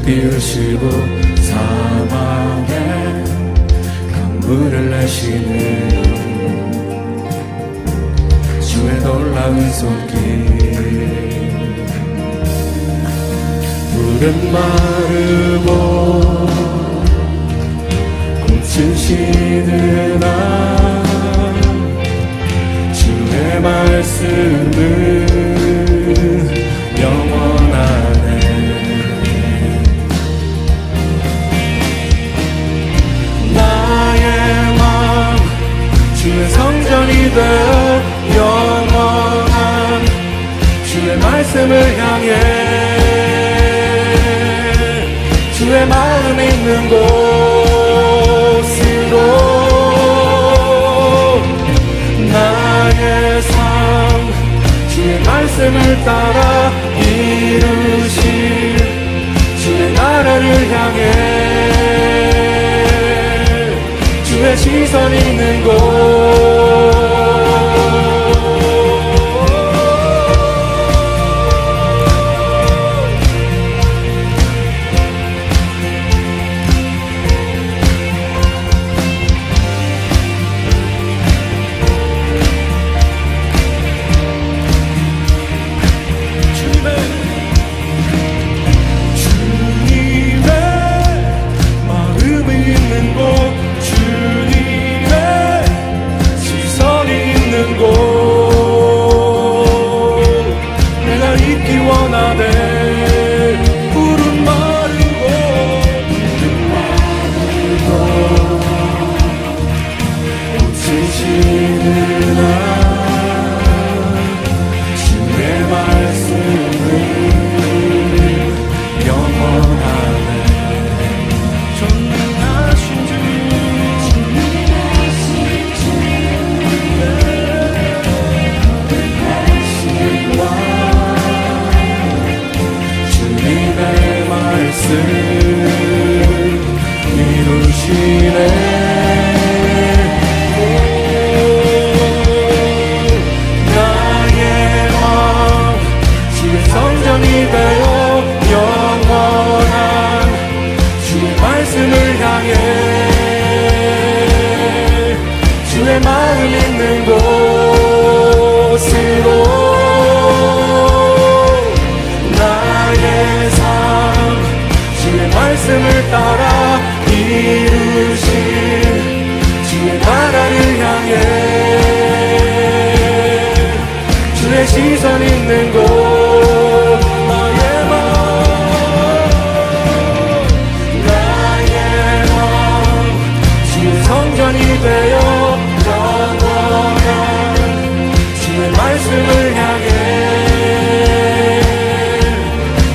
비우시고 사막에 강물을 내시는 주의 놀라운 손길. 물은 마르고 꽃은 시드나 주의 말씀은 영원하네. 나의 마음 주의 성전이 되어 영원한 주의 말씀을 향해 주의 마음 있는 곳으로 나의 삶 주의 말씀을 따라 이루실 주의 나라를 향해 주의 시선 있는 곳. 마음 있는 곳으로 나의 삶 주의 말씀을 따라 이루신 주의 나라를 향해 주의 시선 있는 곳. 나의 마음 주의 성전이 되어 말씀을 향해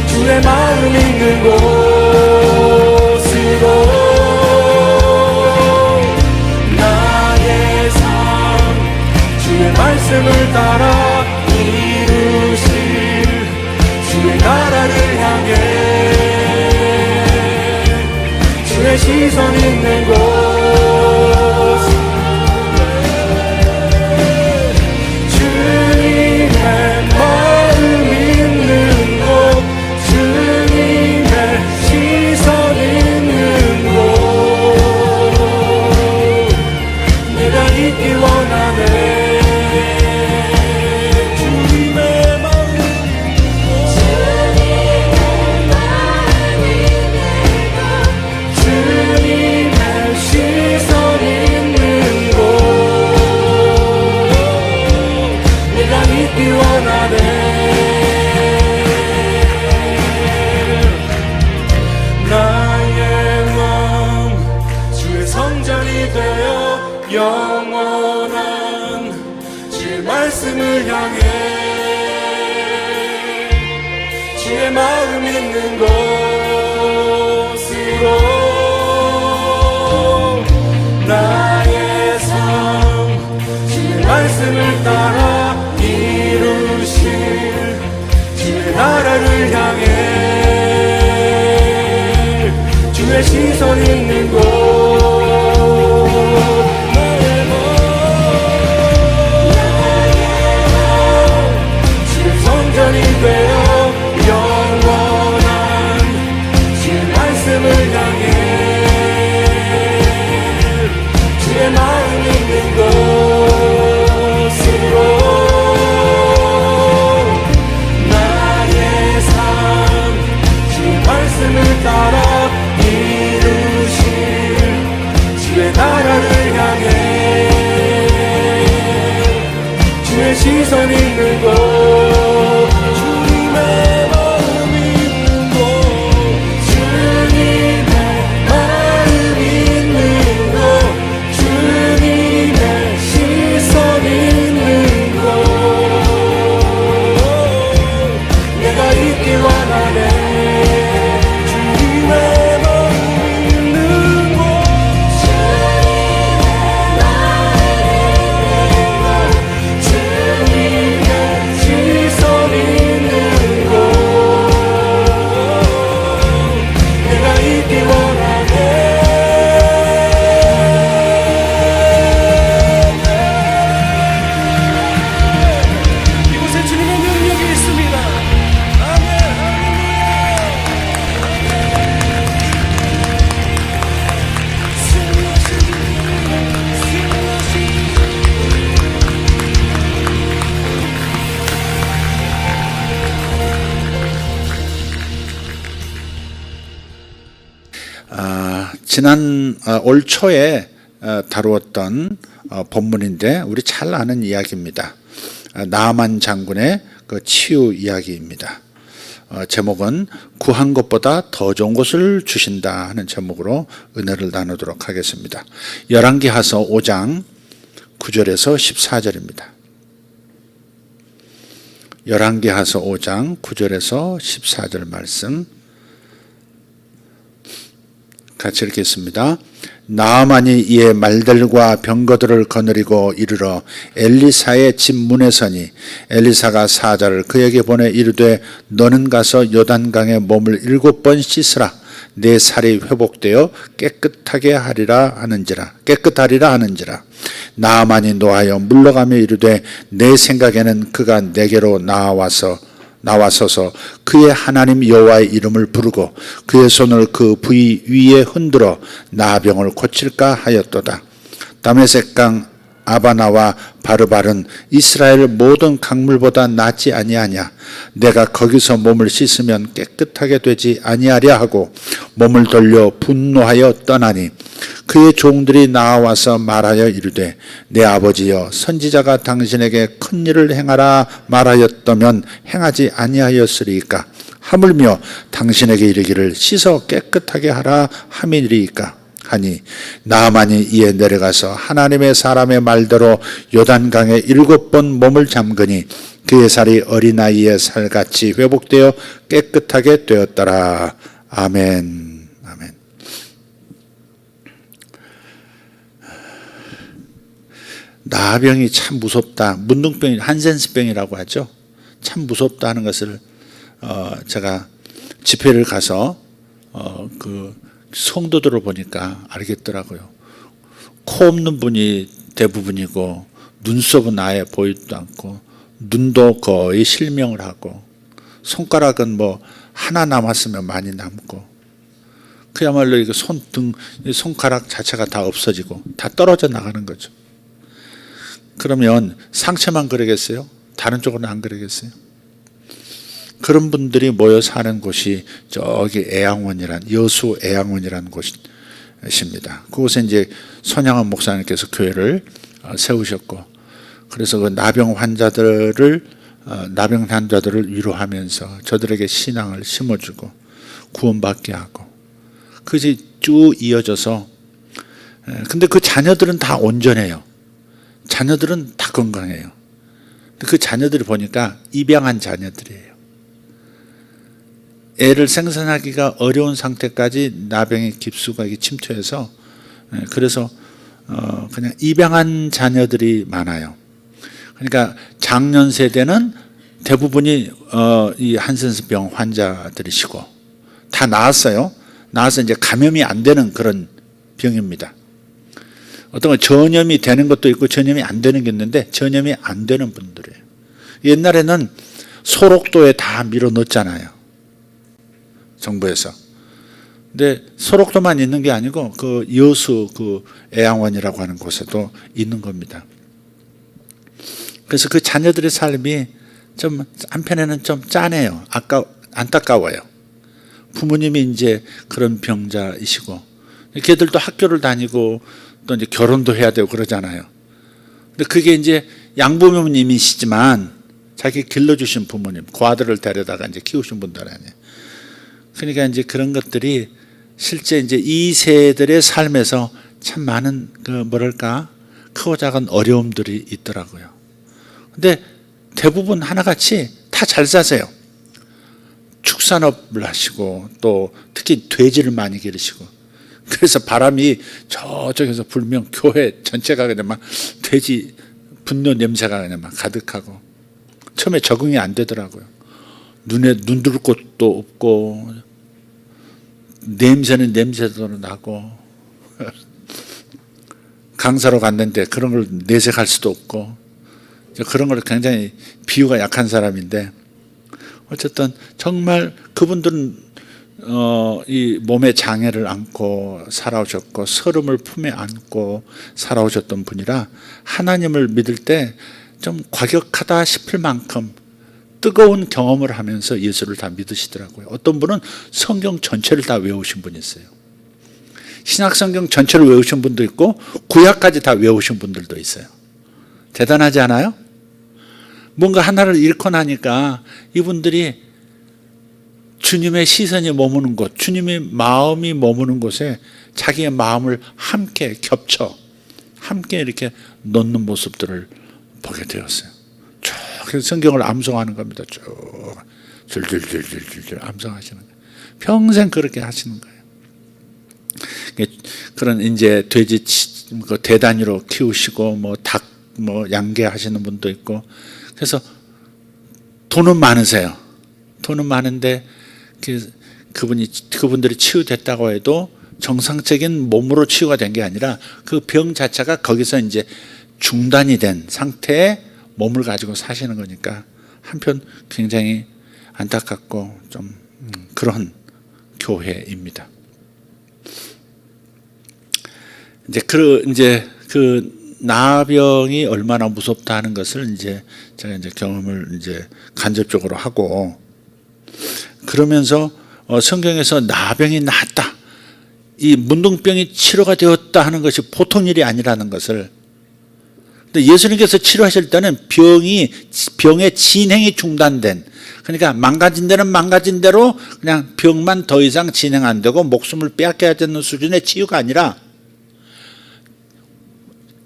주의 마음 있는 곳으로 나의 삶 주의 말씀을 따라 이루실 주의 나라를 향해 주의 시선 있는 곳. 영원한 주의 말씀을 향해 주의 마음 있는 곳으로 나의 삶 주의 말씀을 따라 이루실 주의 나라를 향해 주의 시선 있는 곳. 되어 영원한 주의 시선 있는 곳 주님의 마음 있는 곳 주님의 마음 있는 곳 주님의 시선 있는 곳 내가 있길 원하네 지난 올 초에 다루었던 본문인데 우리 잘 아는 이야기입니다. 나아만 장군의 그 치유 이야기입니다. 제목은 구한 것보다 더 좋은 것을 주신다 하는 제목으로 은혜를 나누도록 하겠습니다. 열왕기하서 5장 9절에서 14절입니다. 열왕기하서 5장 9절에서 14절 말씀 같이 읽겠습니다. 나아만이 이에 말들과 병거들을 거느리고 이르러 엘리사의 집 문에 서니 엘리사가 사자를 그에게 보내 이르되 너는 가서 요단강에 몸을 7번 씻으라 내 살이 회복되어 깨끗하리라 하는지라 나아만이 노하여 물러가며 이르되 내 생각에는 그가 내게로 나와서서 그의 하나님 여호와의 이름을 부르고 그의 손을 그 부위 위에 흔들어 나병을 고칠까 하였도다. 다메섹강 아바나와 바르발은 이스라엘 모든 강물보다 낫지 아니하냐. 내가 거기서 몸을 씻으면 깨끗하게 되지 아니하랴 하고 몸을 돌려 분노하여 떠나니 그의 종들이 나와서 말하여 이르되 내 아버지여 선지자가 당신에게 큰 일을 행하라 말하였다면 행하지 아니하였으리이까. 하물며 당신에게 이르기를 씻어 깨끗하게 하라 함이리이까 하니 나아만이 이에 내려가서 하나님의 사람의 말대로 요단강에 7번 몸을 잠그니 그의 살이 어린아이의 살같이 회복되어 깨끗하게 되었더라. 아멘. 아멘. 나병이 참 무섭다. 문둥병이 한센스병이라고 하죠. 참 무섭다 하는 것을 제가 집회를 가서 그 성도들을 보니까 알겠더라고요. 코 없는 분이 대부분이고 눈썹은 아예 보이지도 않고 눈도 거의 실명을 하고 손가락은 뭐 하나 남았으면 많이 남고 그야말로 이거 손가락 자체가 다 없어지고 다 떨어져 나가는 거죠. 그러면 상체만 그러겠어요? 다른 쪽은 안 그러겠어요? 그런 분들이 모여 사는 곳이 저기 여수 애양원이라는 곳입니다. 그곳에 이제 손양원 목사님께서 교회를 세우셨고, 그래서 그 나병 환자들을 위로하면서 저들에게 신앙을 심어주고 구원받게 하고, 그것이 쭉 이어져서, 근데 그 자녀들은 다 온전해요. 자녀들은 다 건강해요. 근데 그 자녀들이 보니까 입양한 자녀들이에요. 애를 생산하기가 어려운 상태까지 나병의 깁스가 침투해서, 그래서 그냥 입양한 자녀들이 많아요. 그러니까 작년 세대는 대부분이 이 한센스병 환자들이시고 다 나았어요. 나아서 이제 감염이 안 되는 그런 병입니다. 어떤 건 전염이 되는 것도 있고 전염이 안 되는 게 있는데 전염이 안 되는 분들이에요. 옛날에는 소록도에 다 밀어 넣었잖아요, 정부에서. 근데 소록도만 있는 게 아니고 그 여수 그 애양원이라고 하는 곳에도 있는 겁니다. 그래서 그 자녀들의 삶이 좀 한편에는 좀 짠해요. 안타까워요. 부모님이 이제 그런 병자이시고, 걔들도 학교를 다니고 또 이제 결혼도 해야 되고 그러잖아요. 근데 그게 이제 양부모님이시지만 자기 길러주신 부모님, 그 아들을 데려다가 이제 키우신 분들 아니에요. 그러니까 이제 그런 것들이 실제 이제 이 세들의 삶에서 참 많은 그 뭐랄까 크고 작은 어려움들이 있더라고요. 근데 대부분 하나같이 다 잘 사세요. 축산업을 하시고 또 특히 돼지를 많이 기르시고, 그래서 바람이 저쪽에서 불면 교회 전체가 그냥 막 돼지 분뇨 냄새가 그냥 막 가득하고 처음에 적응이 안 되더라고요. 눈에 눈 둘 곳도 없고 냄새는 냄새도 나고 강사로 갔는데 그런 걸 내색할 수도 없고, 그런 걸 굉장히 비유가 약한 사람인데 어쨌든 정말 그분들은 이 몸의 장애를 안고 살아오셨고 서름을 품에 안고 살아오셨던 분이라 하나님을 믿을 때 좀 과격하다 싶을 만큼 뜨거운 경험을 하면서 예수를 다 믿으시더라고요. 어떤 분은 성경 전체를 다 외우신 분이 있어요. 신약 성경 전체를 외우신 분도 있고 구약까지 다 외우신 분들도 있어요. 대단하지 않아요? 뭔가 하나를 잃고 나니까 이분들이 주님의 시선이 머무는 곳, 주님의 마음이 머무는 곳에 자기의 마음을 함께 겹쳐 함께 이렇게 놓는 모습들을 보게 되었어요. 쭉 그래서 성경을 암송하는 겁니다. 쭉 줄줄줄줄줄 암송하시는 거예요. 평생 그렇게 하시는 거예요. 그런 이제 돼지 대단위로 키우시고 뭐 닭 뭐 양계 하시는 분도 있고, 그래서 돈은 많으세요. 돈은 많은데 그분들이 치유됐다고 해도 정상적인 몸으로 치유가 된 게 아니라 그 병 자체가 거기서 이제 중단이 된 상태에 몸을 가지고 사시는 거니까 한편 굉장히 안타깝고 좀 그런 교회입니다. 이제 그 나병이 얼마나 무섭다 하는 것을 이제 제가 이제 경험을 이제 간접적으로 하고, 그러면서 성경에서 나병이 낫다, 이 문둥병이 치료가 되었다 하는 것이 보통 일이 아니라는 것을, 근데 예수님께서 치료하실 때는 병의 진행이 중단된, 그러니까 망가진 데는 망가진 대로 그냥 병만 더 이상 진행 안 되고 목숨을 빼앗겨야 되는 수준의 치유가 아니라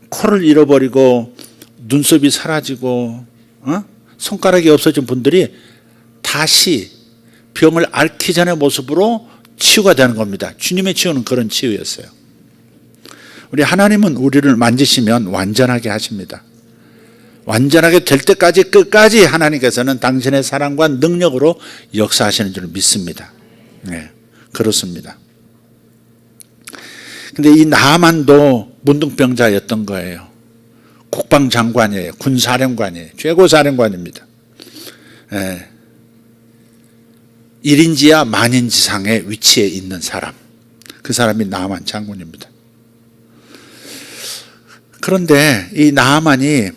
코를 잃어버리고 눈썹이 사라지고 손가락이 없어진 분들이 다시 병을 앓기 전의 모습으로 치유가 되는 겁니다. 주님의 치유는 그런 치유였어요. 우리 하나님은 우리를 만지시면 완전하게 하십니다. 완전하게 될 때까지 끝까지 하나님께서는 당신의 사랑과 능력으로 역사하시는 줄 믿습니다. 네, 그렇습니다. 근데 이 나만도 문둥병자였던 거예요. 국방장관이에요. 군사령관이에요. 최고사령관입니다. 1인지야 만인지상의 위치에 있는 사람, 그 사람이 나만 장군입니다. 그런데 이 나만이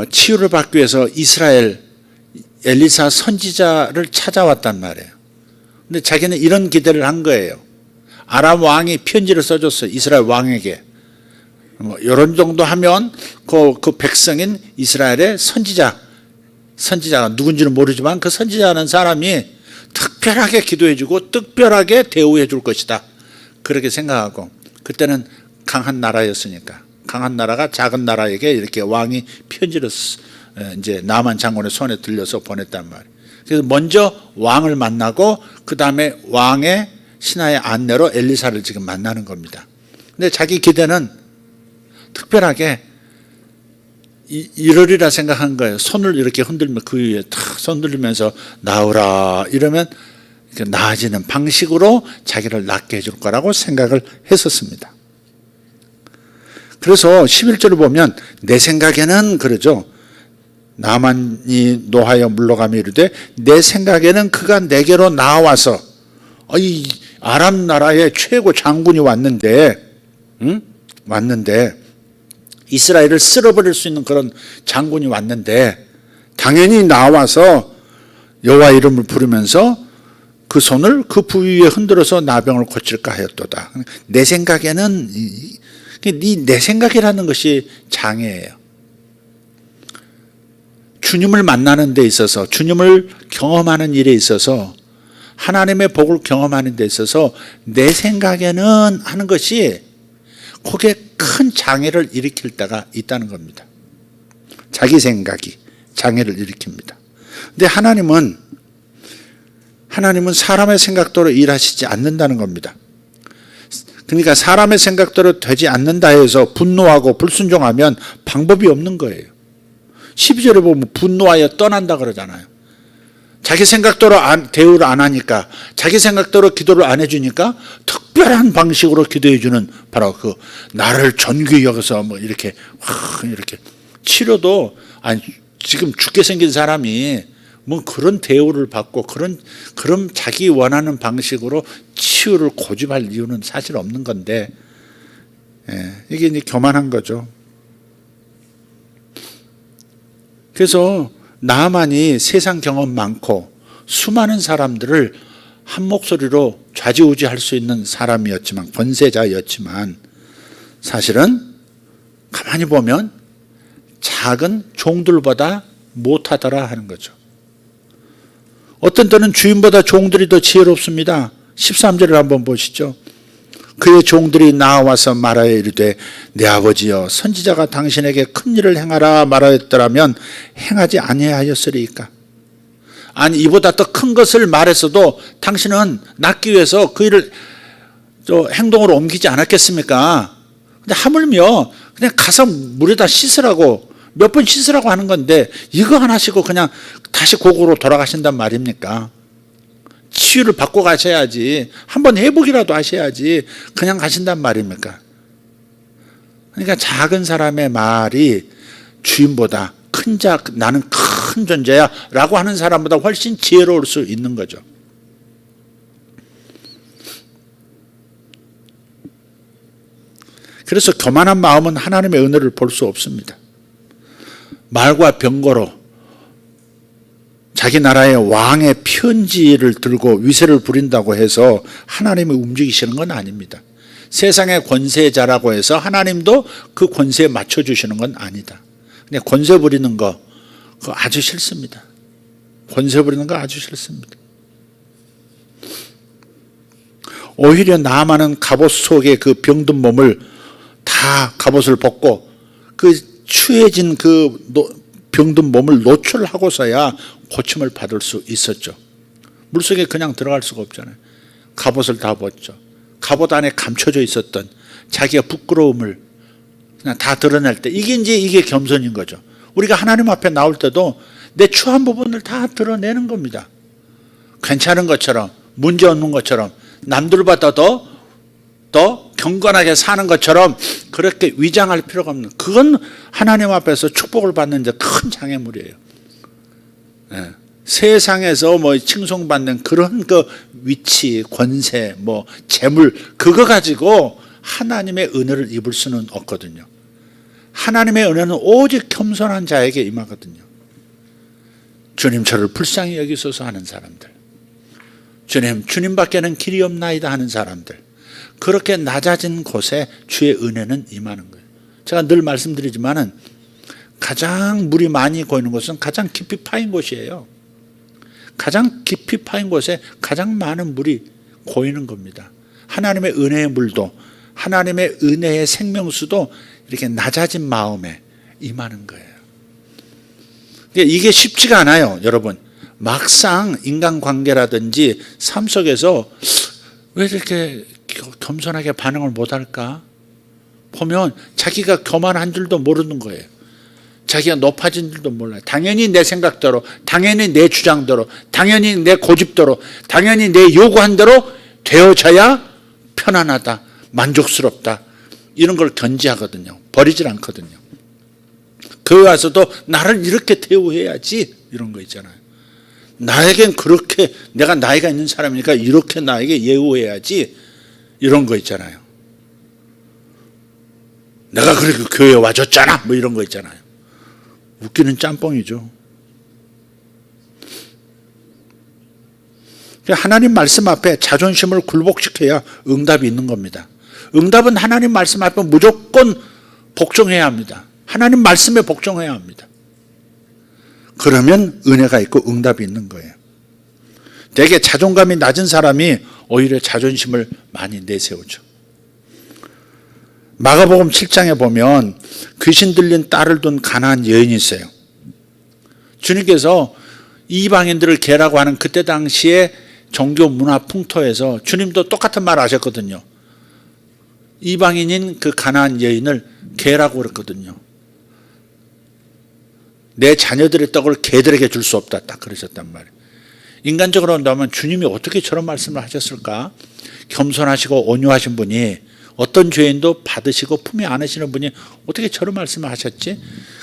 치유를 받기 위해서 이스라엘 엘리사 선지자를 찾아왔단 말이에요. 근데 자기는 이런 기대를 한 거예요. 아람 왕이 편지를 써줬어요. 이스라엘 왕에게. 이런 정도 하면 그 백성인 이스라엘의 선지자가 누군지는 모르지만 그 선지자라는 사람이 특별하게 기도해주고 특별하게 대우해 줄 것이다, 그렇게 생각하고, 그때는 강한 나라였으니까 강한 나라가 작은 나라에게 이렇게 왕이 편지를 이제 나만 장군의 손에 들려서 보냈단 말이에요. 그래서 먼저 왕을 만나고 그 다음에 왕의 신하의 안내로 엘리사를 지금 만나는 겁니다. 근데 자기 기대는 특별하게 이러리라 생각한 거예요. 손을 이렇게 흔들면 그 위에 탁 손들면서 나오라 이러면 나아지는 방식으로 자기를 낫게 해줄 거라고 생각을 했었습니다. 그래서 11절을 보면 내 생각에는 그러죠. 나만이 노하여 물러가며 이르되 내 생각에는 그가 내게로 나와서, 이 아람 나라의 최고 장군이 왔는데 이스라엘을 쓸어버릴 수 있는 그런 장군이 왔는데 당연히 나와서 여호와 이름을 부르면서 그 손을 그 부위에 흔들어서 나병을 고칠까 하였도다. 내 생각에는 내 생각이라는 것이 장애예요. 주님을 만나는 데 있어서, 주님을 경험하는 일에 있어서, 하나님의 복을 경험하는 데 있어서 내 생각에는 하는 것이 거기에 큰 장애를 일으킬 때가 있다는 겁니다. 자기 생각이 장애를 일으킵니다. 근데 하나님은 사람의 생각대로 일하시지 않는다는 겁니다. 그러니까 사람의 생각대로 되지 않는다 해서 분노하고 불순종하면 방법이 없는 거예요. 12절에 보면 분노하여 떠난다 그러잖아요. 자기 생각대로 대우를 안 하니까, 자기 생각대로 기도를 안 해주니까 특별한 방식으로 기도해주는 바로 그 나를 존귀 여겨서 뭐 이렇게 치료도, 아니 지금 죽게 생긴 사람이 뭐 그런 대우를 받고 그런 자기 원하는 방식으로 치유를 고집할 이유는 사실 없는 건데, 이게 이제 교만한 거죠. 그래서 나만이 세상 경험 많고 수많은 사람들을 한 목소리로 좌지우지할 수 있는 사람이었지만, 권세자였지만, 사실은 가만히 보면 작은 종들보다 못하더라 하는 거죠. 어떤 때는 주인보다 종들이 더 지혜롭습니다. 13절을 한번 보시죠. 그의 종들이 나와서 말하여 이르되 내 아버지여, 선지자가 당신에게 큰 일을 행하라 말하였더라면 행하지 아니하였으리이까. 아니, 이보다 더 큰 것을 말했어도 당신은 낫기 위해서 그 일을 행동으로 옮기지 않았겠습니까? 근데 하물며 그냥 가서 물에다 씻으라고, 몇 번 씻으라고 하는 건데 이거 하나 씻고 그냥 다시 고국으로 돌아가신단 말입니까? 치유를 받고 가셔야지, 한번 회복이라도 하셔야지 그냥 가신단 말입니까? 그러니까 작은 사람의 말이 주인보다 나는 큰 존재야 라고 하는 사람보다 훨씬 지혜로울 수 있는 거죠. 그래서 교만한 마음은 하나님의 은혜를 볼 수 없습니다. 말과 병거로 자기 나라의 왕의 편지를 들고 위세를 부린다고 해서 하나님이 움직이시는 건 아닙니다. 세상의 권세자라고 해서 하나님도 그 권세에 맞춰주시는 건 아니다. 그냥 권세 부리는 거, 그거 아주 싫습니다. 권세 부리는 거 아주 싫습니다. 오히려 나아만은 갑옷 속에 그 병든 몸을 다 갑옷을 벗고 그 추해진 그 병든 몸을 노출하고서야 고침을 받을 수 있었죠. 물속에 그냥 들어갈 수가 없잖아요. 갑옷을 다 벗죠. 갑옷 안에 감춰져 있었던 자기의 부끄러움을 그냥 다 드러낼 때, 이게 겸손인 거죠. 우리가 하나님 앞에 나올 때도 내 추한 부분을 다 드러내는 겁니다. 괜찮은 것처럼, 문제 없는 것처럼, 남들보다 더 경건하게 사는 것처럼 그렇게 위장할 필요가 없는, 그건 하나님 앞에서 축복을 받는 큰 장애물이에요. 세상에서 뭐 칭송받는 그런 그 위치, 권세, 뭐 재물, 그거 가지고 하나님의 은혜를 입을 수는 없거든요. 하나님의 은혜는 오직 겸손한 자에게 임하거든요. 주님 저를 불쌍히 여기소서 하는 사람들, 주님밖에는 길이 없나이다 하는 사람들, 그렇게 낮아진 곳에 주의 은혜는 임하는 거예요. 제가 늘 말씀드리지만은 가장 물이 많이 고이는 곳은 가장 깊이 파인 곳이에요. 가장 깊이 파인 곳에 가장 많은 물이 고이는 겁니다. 하나님의 은혜의 물도, 하나님의 은혜의 생명수도 이렇게 낮아진 마음에 임하는 거예요. 이게 쉽지가 않아요, 여러분. 막상 인간관계라든지 삶 속에서 왜 이렇게 겸손하게 반응을 못할까? 보면 자기가 교만한 줄도 모르는 거예요. 자기가 높아진 줄도 몰라요. 당연히 내 생각대로, 당연히 내 주장대로, 당연히 내 고집대로, 당연히 내 요구한 대로 되어져야 편안하다, 만족스럽다, 이런 걸 견지하거든요. 버리질 않거든요. 거기 와서도 나를 이렇게 대우해야지, 이런 거 있잖아요. 나에겐 그렇게, 내가 나이가 있는 사람이니까 이렇게 나에게 예우해야지, 이런 거 있잖아요. 내가 그렇게 교회에 와줬잖아, 뭐 이런 거 있잖아요. 웃기는 짬뽕이죠. 하나님 말씀 앞에 자존심을 굴복시켜야 응답이 있는 겁니다. 응답은 하나님 말씀 앞에 무조건 복종해야 합니다. 하나님 말씀에 복종해야 합니다. 그러면 은혜가 있고 응답이 있는 거예요. 되게 자존감이 낮은 사람이 오히려 자존심을 많이 내세우죠. 마가복음 7장에 보면 귀신 들린 딸을 둔 가나안 여인이 있어요. 주님께서 이방인들을 개라고 하는 그때 당시에 종교 문화 풍토에서 주님도 똑같은 말을 하셨거든요. 이방인인 그 가나안 여인을 개라고 그랬거든요. 내 자녀들의 떡을 개들에게 줄 수 없다, 딱 그러셨단 말이에요. 인간적으로 본다면 주님이 어떻게 저런 말씀을 하셨을까? 겸손하시고 온유하신 분이, 어떤 죄인도 받으시고 품에 안으시는 분이 어떻게 저런 말씀을 하셨지?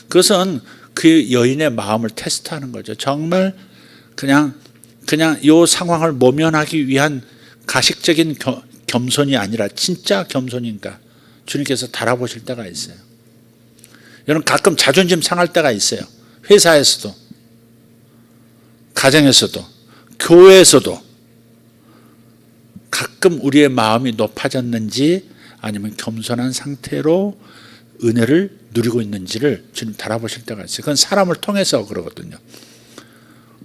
그것은 그 여인의 마음을 테스트하는 거죠. 정말 그냥 이 상황을 모면하기 위한 가식적인 겸손이 아니라 진짜 겸손인가? 주님께서 달아보실 때가 있어요. 여러분, 가끔 자존심 상할 때가 있어요. 회사에서도, 가정에서도, 교회에서도. 가끔 우리의 마음이 높아졌는지 아니면 겸손한 상태로 은혜를 누리고 있는지를 주님 달아보실 때가 있어요. 그건 사람을 통해서 그러거든요.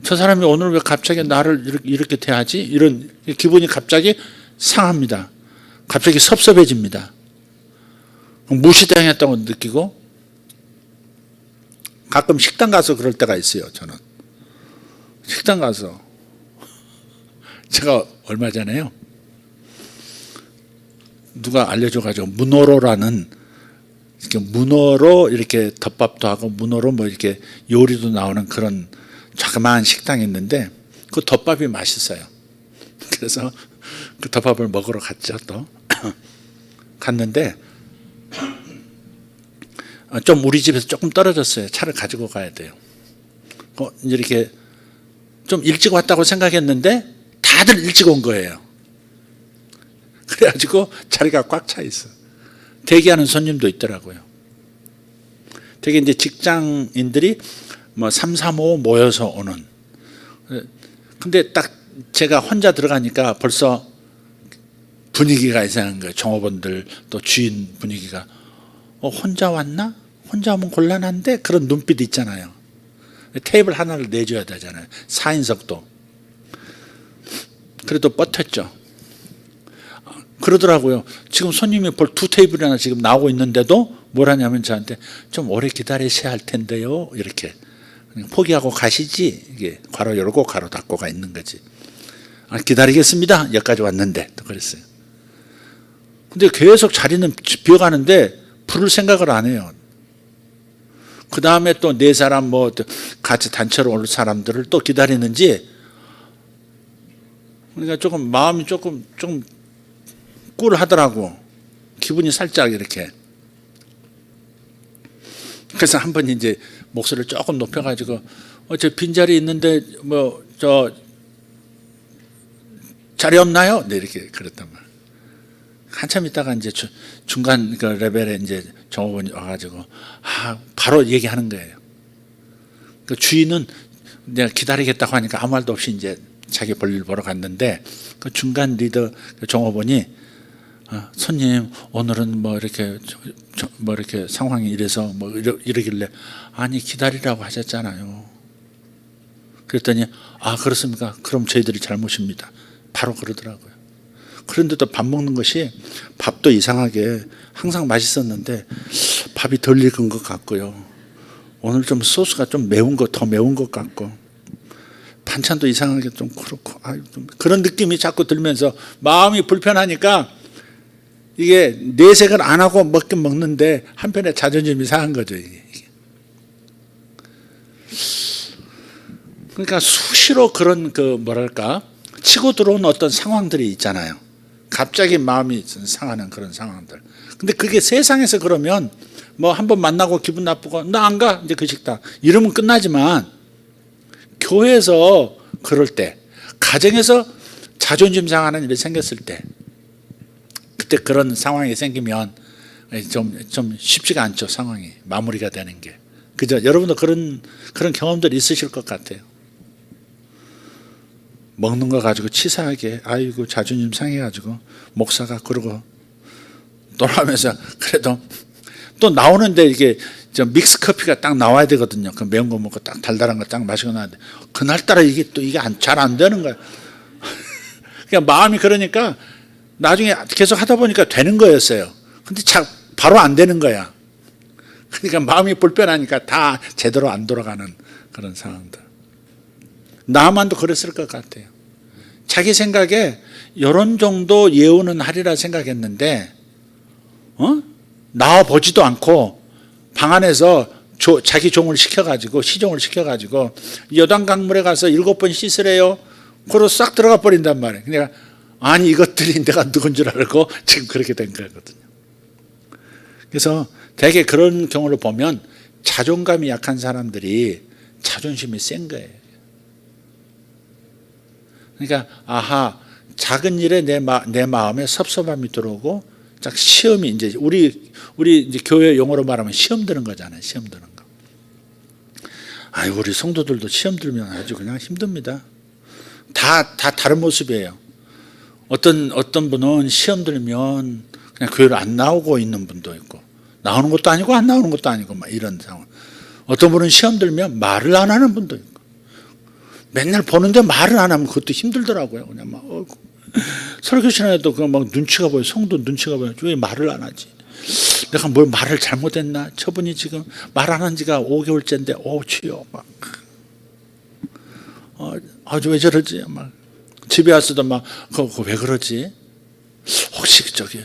저 사람이 오늘 왜 갑자기 나를 이렇게 대하지? 이런 기분이 갑자기 상합니다. 갑자기 섭섭해집니다. 무시당했다고 느끼고, 가끔 식당 가서 그럴 때가 있어요. 저는 식당 가서, 제가 얼마 전에요, 누가 알려줘가지고 문어로라는, 이렇게 문어로 이렇게 덮밥도 하고 문어로 뭐 이렇게 요리도 나오는 그런 자그마한 식당이 있는데 그 덮밥이 맛있어요. 그래서 그 덮밥을 먹으러 갔죠. 또 갔는데 좀 우리 집에서 조금 떨어졌어요. 차를 가지고 가야 돼요. 이제 이렇게 좀 일찍 왔다고 생각했는데 다들 일찍 온 거예요. 그래가지고 자리가 꽉 차 있어. 대기하는 손님도 있더라고요. 되게 이제 직장인들이 뭐 3, 4, 5 모여서 오는. 근데 딱 제가 혼자 들어가니까 벌써 분위기가 이상한 거예요. 종업원들 또 주인 분위기가 혼자 왔나? 혼자 오면 곤란한데? 그런 눈빛 있잖아요. 테이블 하나를 내줘야 되잖아요. 4인석도. 그래도 버텼죠. 그러더라고요. 지금 손님이 벌 2테이블이나 지금 나오고 있는데도 뭘 하냐면 저한테 좀 오래 기다리셔야 할 텐데요. 이렇게. 포기하고 가시지. 이게 괄호 열고 괄호 닫고가 있는 거지. 기다리겠습니다. 여기까지 왔는데. 또 그랬어요. 근데 계속 자리는 비어가는데 부를 생각을 안 해요. 그 다음에 또 4사람 뭐 같이 단체로 올 사람들을 또 기다리는지, 그러니까 조금 마음이 조금 꿀하더라고. 기분이 살짝 이렇게. 그래서 한번 이제 목소리를 조금 높여가지고 저 빈자리 있는데 뭐 저 자리 없나요? 네, 이렇게 그랬단 말이에요. 한참 있다가 이제 중간 그 레벨에 이제 종업원이 와가지고 바로 얘기하는 거예요. 그 주인은 내가 기다리겠다고 하니까 아무 말도 없이 이제 자기 볼일 보러 갔는데 그 중간 리더 그 종업원이 손님 오늘은 뭐 이렇게 상황이 이래서 뭐 이러길래 아니 기다리라고 하셨잖아요. 그랬더니 그렇습니까? 그럼 저희들이 잘못입니다. 바로 그러더라고요. 그런데도 밥 먹는 것이 밥도 이상하게 항상 맛있었는데 밥이 덜 익은 것 같고요. 오늘 좀 소스가 좀 더 매운 것 같고 반찬도 이상하게 좀 그렇고 좀 그런 느낌이 자꾸 들면서 마음이 불편하니까 이게 내색을 안 하고 먹긴 먹는데 한편에 자존심이 상한 거죠. 이게. 그러니까 수시로 그런 치고 들어온 어떤 상황들이 있잖아요. 갑자기 마음이 상하는 그런 상황들. 근데 그게 세상에서 그러면 뭐 한번 만나고 기분 나쁘고 나 안 가 이제 그 식당 이러면 끝나지만, 교회에서 그럴 때, 가정에서 자존심 상하는 일이 생겼을 때, 그때 그런 상황이 생기면 좀 쉽지가 않죠. 상황이 마무리가 되는 게. 그죠? 여러분도 그런 경험들이 있으실 것 같아요. 먹는 거 가지고 치사하게 자존심 상해가지고 목사가 그러고 돌아가면서 그래도 또 나오는데 이게 저 믹스 커피가 딱 나와야 되거든요. 그 매운 거 먹고 딱 달달한 거 딱 마시고 나는데 그날따라 이게 또 이게 잘 안 되는 거야. 그냥 마음이 그러니까 나중에 계속 하다 보니까 되는 거였어요. 근데 바로 안 되는 거야. 그러니까 마음이 불편하니까 다 제대로 안 돌아가는 그런 상황들. 나만도 그랬을 것 같아요. 자기 생각에 이런 정도 예우는 하리라 생각했는데 나와 보지도 않고 방 안에서 자기 종을 시켜가지고 시종을 시켜가지고 요단강물에 가서 7번 씻으래요. 그러고 싹 들어가 버린단 말이에요. 내가 아니 이것들이 내가 누군 줄 알고 지금 그렇게 된 거거든요. 그래서 되게 그런 경우를 보면 자존감이 약한 사람들이 자존심이 센 거예요. 그러니까 작은 일에 내 마음에 섭섭함이 들어오고 딱 시험이 이제 우리 이제 교회 용어로 말하면 시험 드는 거잖아요. 시험 드는 거. 우리 성도들도 시험 들면 아주 그냥 힘듭니다. 다 다른 모습이에요. 어떤 분은 시험 들면 그냥 교회를 안 나오고 있는 분도 있고 나오는 것도 아니고 안 나오는 것도 아니고 막 이런 상황. 어떤 분은 시험 들면 말을 안 하는 분도 있고 맨날 보는데 말을 안 하면 그것도 힘들더라고요. 그냥 막 설교 시간에도 그 막 눈치가 보여. 성도 눈치가 보여. 왜 말을 안 하지? 내가 뭘 말을 잘못했나? 저분이 지금 말 안 한 지가 5개월째인데 주여 막 왜 저러지? 막 집에 왔어도 막 그거 왜 그러지? 혹시 저기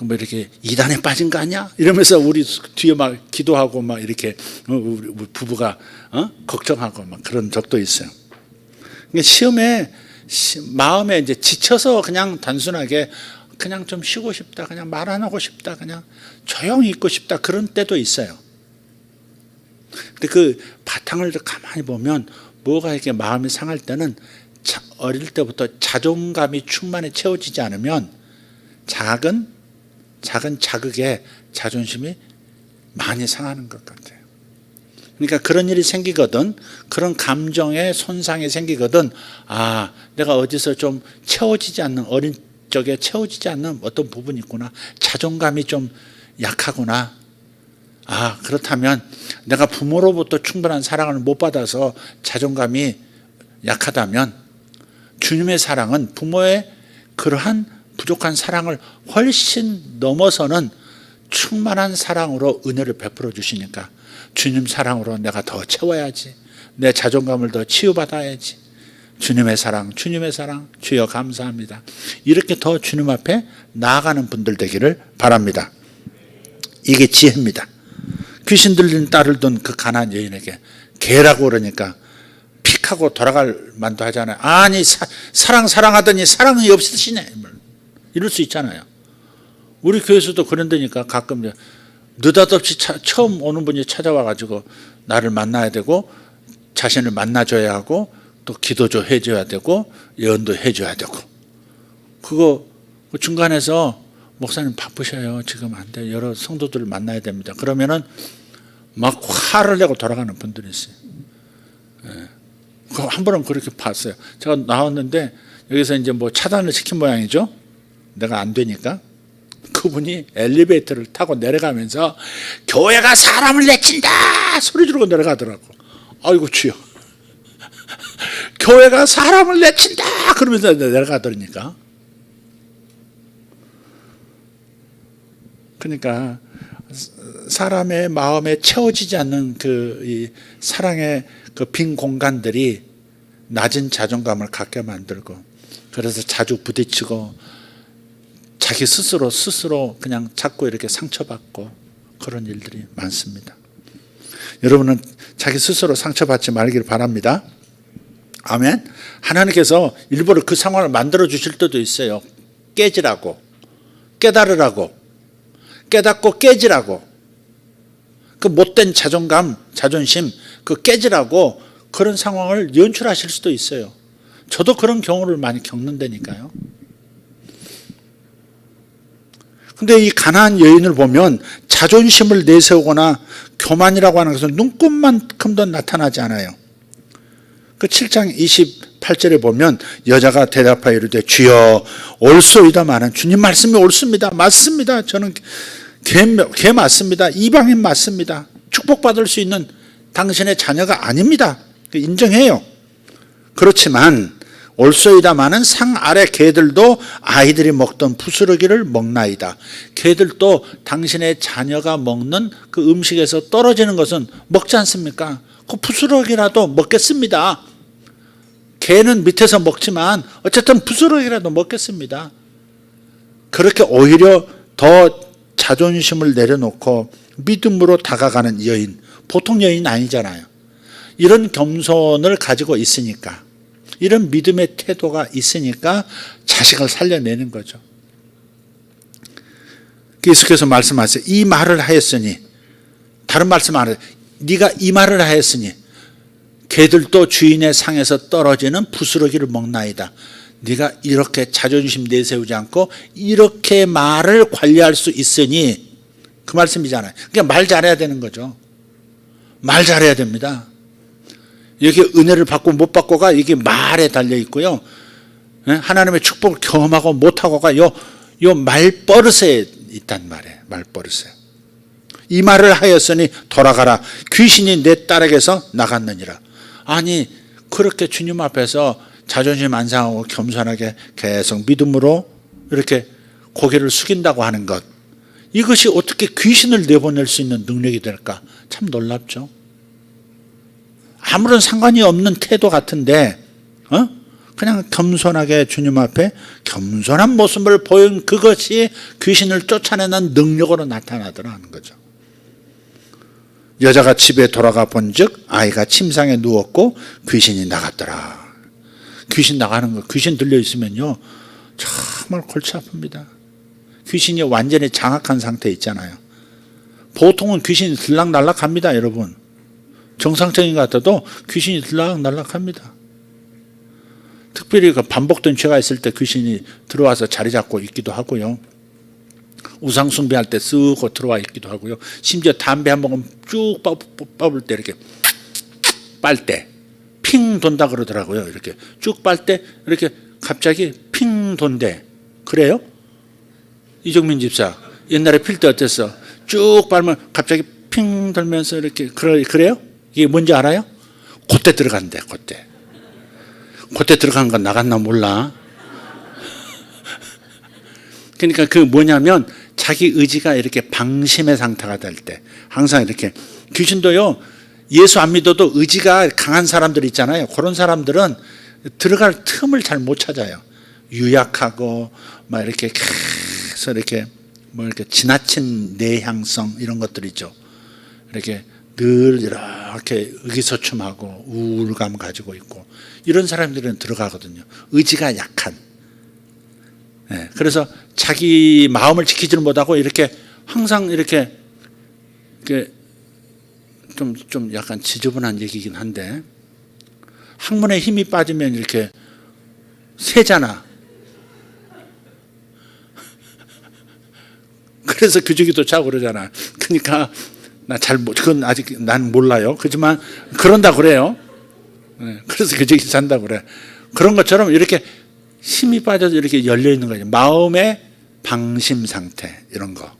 뭐 이렇게 이단에 빠진 거 아니야? 이러면서 우리 뒤에 막 기도하고 막 이렇게 우리 부부가 걱정하고 막 그런 적도 있어요. 그러니까 시험에 마음에 이제 지쳐서 그냥 단순하게 그냥 좀 쉬고 싶다, 그냥 말 안 하고 싶다, 그냥 조용히 있고 싶다 그런 때도 있어요. 근데 그 바탕을 가만히 보면 뭐가 이렇게 마음이 상할 때는 어릴 때부터 자존감이 충만히 채워지지 않으면 작은 자극에 자존심이 많이 상하는 것 같아요. 그러니까 그런 일이 생기거든, 그런 감정의 손상이 생기거든, 내가 어디서 좀 채워지지 않는, 어린 적에 채워지지 않는 어떤 부분이 있구나, 자존감이 좀 약하구나, 그렇다면 내가 부모로부터 충분한 사랑을 못 받아서 자존감이 약하다면 주님의 사랑은 부모의 그러한 부족한 사랑을 훨씬 넘어서는 충만한 사랑으로 은혜를 베풀어 주시니까 주님 사랑으로 내가 더 채워야지, 내 자존감을 더 치유받아야지. 주님의 사랑 주여 감사합니다. 이렇게 더 주님 앞에 나아가는 분들 되기를 바랍니다. 이게 지혜입니다. 귀신 들린 딸을 둔 그 가난한 여인에게 개라고 그러니까 픽하고 돌아갈 만도 하잖아요. 아니 사랑하더니 사랑이 없으시네, 이럴 수 있잖아요. 우리 교회에서도 그런다니까. 가끔 느닷없이 처음 오는 분이 찾아와가지고 나를 만나야 되고 자신을 만나줘야 하고 또 기도도 해줘야 되고 예언도 해줘야 되고, 그거 중간에서 목사님 바쁘셔요, 지금 안 돼요, 여러 성도들을 만나야 됩니다, 그러면은 막 화를 내고 돌아가는 분들이 있어요. 한 번은 그렇게 봤어요. 제가 나왔는데 여기서 이제 뭐 차단을 시킨 모양이죠. 내가 안 되니까. 그분이 엘리베이터를 타고 내려가면서 교회가 사람을 내친다 소리 지르고 내려가더라고. 아이고 주여, 교회가 사람을 내친다 그러면서 내려가더니까. 그러니까 사람의 마음에 채워지지 않는 이 사랑의 그 빈 공간들이 낮은 자존감을 갖게 만들고, 그래서 자주 부딪히고 자기 스스로 그냥 자꾸 이렇게 상처받고 그런 일들이 많습니다. 여러분은 자기 스스로 상처받지 말기를 바랍니다. 아멘. 하나님께서 일부러 그 상황을 만들어 주실 때도 있어요. 깨지라고, 깨달으라고, 깨닫고 깨지라고. 그 못된 자존심 그 깨지라고 그런 상황을 연출하실 수도 있어요. 저도 그런 경우를 많이 겪는다니까요. 근데 이 가난한 여인을 보면 자존심을 내세우거나 교만이라고 하는 것은 눈꽃만큼도 나타나지 않아요. 그 7장 8절에 보면 여자가 대답하여 이르되 주여 옳소이다마는 주님 말씀이 옳습니다. 맞습니다. 저는 개 맞습니다. 이방인 맞습니다. 축복받을 수 있는 당신의 자녀가 아닙니다. 인정해요. 그렇지만 옳소이다마는 상 아래 개들도 아이들이 먹던 부스러기를 먹나이다. 개들도 당신의 자녀가 먹는 그 음식에서 떨어지는 것은 먹지 않습니까? 그 부스러기라도 먹겠습니다. 개는 밑에서 먹지만 어쨌든 부스러기라도 먹겠습니다. 그렇게 오히려 더 자존심을 내려놓고 믿음으로 다가가는 여인, 보통 여인 아니잖아요. 이런 겸손을 가지고 있으니까, 이런 믿음의 태도가 있으니까 자식을 살려내는 거죠. 계속해서 말씀하세요. 이 말을 하였으니, 다른 말씀 안 해요. 네가 이 말을 하였으니 개들도 주인의 상에서 떨어지는 부스러기를 먹나이다. 네가 이렇게 자존심 내세우지 않고 이렇게 말을 관리할 수 있으니, 그 말씀이잖아요. 그러니까 말 잘해야 되는 거죠. 말 잘해야 됩니다. 여기 은혜를 받고 못 받고가 이게 말에 달려 있고요. 하나님의 축복을 경험하고 못하고가 요 말버릇에 있단 말이에요. 말버릇에. 이 말을 하였으니 돌아가라. 귀신이 내 딸에게서 나갔느니라. 아니, 그렇게 주님 앞에서 자존심 안 상하고 겸손하게 계속 믿음으로 이렇게 고개를 숙인다고 하는 것, 이것이 어떻게 귀신을 내보낼 수 있는 능력이 될까? 참 놀랍죠. 아무런 상관이 없는 태도 같은데 그냥 겸손하게 주님 앞에 겸손한 모습을 보인 그것이 귀신을 쫓아내는 능력으로 나타나더라는 거죠. 여자가 집에 돌아가 본즉 아이가 침상에 누웠고 귀신이 나갔더라. 귀신 나가는 거, 귀신 들려 있으면요 정말 골치 아픕니다. 귀신이 완전히 장악한 상태 있잖아요. 보통은 귀신이 들락날락 합니다, 여러분. 정상적인 것 같아도 귀신이 들락날락 합니다. 특별히 그 반복된 죄가 있을 때 귀신이 들어와서 자리 잡고 있기도 하고요. 우상 숭배할 때 쓱 들어와 있기도 하고요. 심지어 담배 한 모금 쭉 뽑을 때 이렇게 빨 때 핑 돈다 그러더라고요. 이렇게 쭉 빨 때 이렇게 갑자기 핑 돈대. 그래요? 이종민 집사 옛날에 필 때 어땠어? 쭉 빨면 갑자기 핑 돌면서 이렇게 그래요? 이게 뭔지 알아요? 그때 들어간대. 그때 들어간 건 나갔나 몰라. 그러니까 그 뭐냐면 자기 의지가 이렇게 방심의 상태가 될 때 항상 이렇게, 귀신도요 예수 안 믿어도 의지가 강한 사람들 있잖아요. 그런 사람들은 들어갈 틈을 잘 못 찾아요. 유약하고 막 이렇게 계속 이렇게 뭐 이렇게 지나친 내향성 이런 것들 있죠. 이렇게 늘 이렇게 의기소침하고 우울감 가지고 있고 이런 사람들은 들어가거든요. 의지가 약한. 그래서 자기 마음을 지키지를 못하고 이렇게 항상 이렇게 좀 약간 지저분한 얘기긴 한데, 학문에 힘이 빠지면 이렇게 새잖아. 그래서 규직이도 차고 그러잖아. 그러니까 그건 아직 난 몰라요. 그렇지만 그런다 그래요. 그래서 규직이 찬다 그래. 그런 것처럼 이렇게 힘이 빠져서 이렇게 열려 있는 거죠. 마음의 방심 상태 이런 거.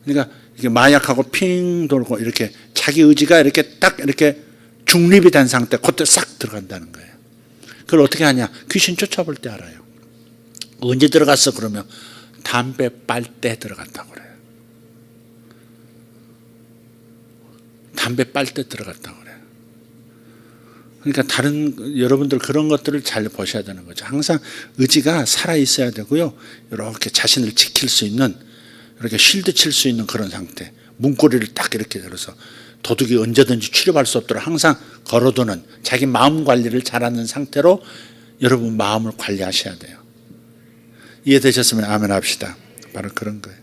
그러니까 이게 마약하고 핑 돌고 이렇게 자기 의지가 이렇게 딱 이렇게 중립이 된 상태, 그때 싹 들어간다는 거예요. 그걸 어떻게 하냐? 귀신 쫓아볼 때 알아요. 언제 들어갔어? 그러면 담배 빨 때 들어갔다고 그래요. 담배 빨 때 들어갔다고 그래요. 그러니까 여러분들 그런 것들을 잘 보셔야 되는 거죠. 항상 의지가 살아 있어야 되고요. 이렇게 자신을 지킬 수 있는, 이렇게 쉴드 칠 수 있는 그런 상태. 문고리를 딱 이렇게 들어서 도둑이 언제든지 출입할 수 없도록 항상 걸어두는, 자기 마음 관리를 잘하는 상태로 여러분 마음을 관리하셔야 돼요. 이해되셨으면 아멘 합시다. 바로 그런 거예요.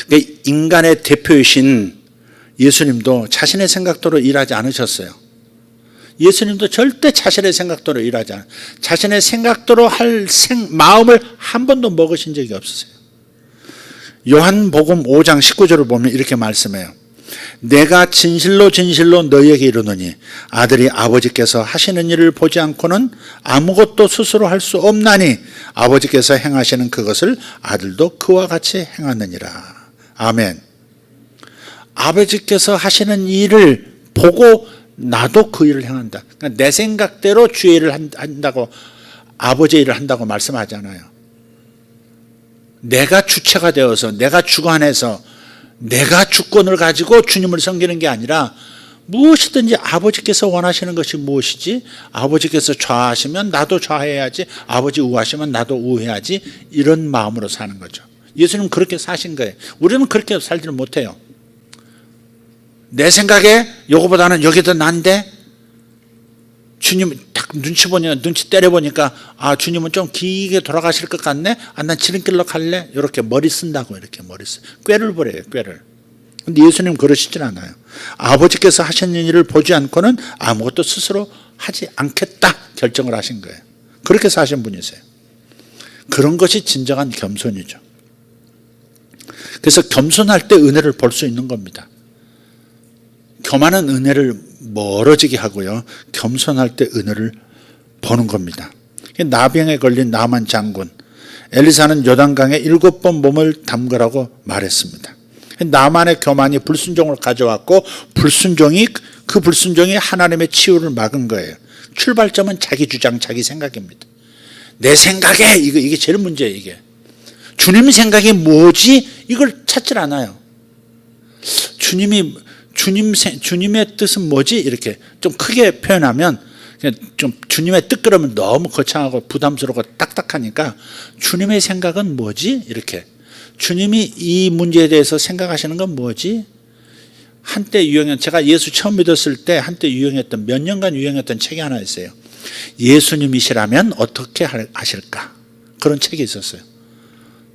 그러니까 인간의 대표이신 예수님도 자신의 생각대로 일하지 않으셨어요. 예수님도 절대 자신의 생각대로 일하지 않아요. 자신의 생각대로 할 마음을 한 번도 먹으신 적이 없으세요. 요한복음 5장 19절을 보면 이렇게 말씀해요. 내가 진실로 진실로 너희에게 이르노니 아들이 아버지께서 하시는 일을 보지 않고는 아무것도 스스로 할 수 없나니 아버지께서 행하시는 그것을 아들도 그와 같이 행하느니라. 아멘. 아버지께서 하시는 일을 보고 나도 그 일을 행한다. 그러니까 내 생각대로 주의 일을 한다고, 아버지의 일을 한다고 말씀하잖아요. 내가 주체가 되어서, 내가 주관해서, 내가 주권을 가지고 주님을 섬기는 게 아니라 무엇이든지 아버지께서 원하시는 것이 무엇이지? 아버지께서 좌하시면 나도 좌해야지, 아버지 우하시면 나도 우해야지, 이런 마음으로 사는 거죠. 예수님은 그렇게 사신 거예요. 우리는 그렇게 살지를 못해요. 내 생각에 요거보다는 여기 더 난데, 주님 딱 눈치 때려보니까 주님은 좀 길게 돌아가실 것 같네. 난 지름길로 갈래. 이렇게 머리 쓴다고, 이렇게 머리 쓰. 꾀를 부려요, 꾀를. 근데 예수님 그러시진 않아요. 아버지께서 하시는 일을 보지 않고는 아무것도 스스로 하지 않겠다 결정을 하신 거예요. 그렇게 사신 분이세요. 그런 것이 진정한 겸손이죠. 그래서 겸손할 때 은혜를 볼 수 있는 겁니다. 교만은 은혜를 멀어지게 하고요, 겸손할 때 은혜를 보는 겁니다. 나병에 걸린 나만 장군, 엘리사는 요단강에 7번 몸을 담그라고 말했습니다. 나만의 교만이 불순종을 가져왔고, 그 불순종이 하나님의 치유를 막은 거예요. 출발점은 자기 주장, 자기 생각입니다. 내 생각에, 이게 제일 문제예요. 이게 주님 생각이 뭐지? 이걸 찾질 않아요. 주님의 뜻은 뭐지? 이렇게 좀 크게 표현하면, 좀 주님의 뜻 그러면 너무 거창하고 부담스럽고 딱딱하니까 주님의 생각은 뭐지? 이렇게, 주님이 이 문제에 대해서 생각하시는 건 뭐지? 한때 제가 예수 처음 믿었을 때 한때 유행했던, 몇 년간 유행했던 책이 하나 있어요. 예수님이시라면 어떻게 하실까? 그런 책이 있었어요.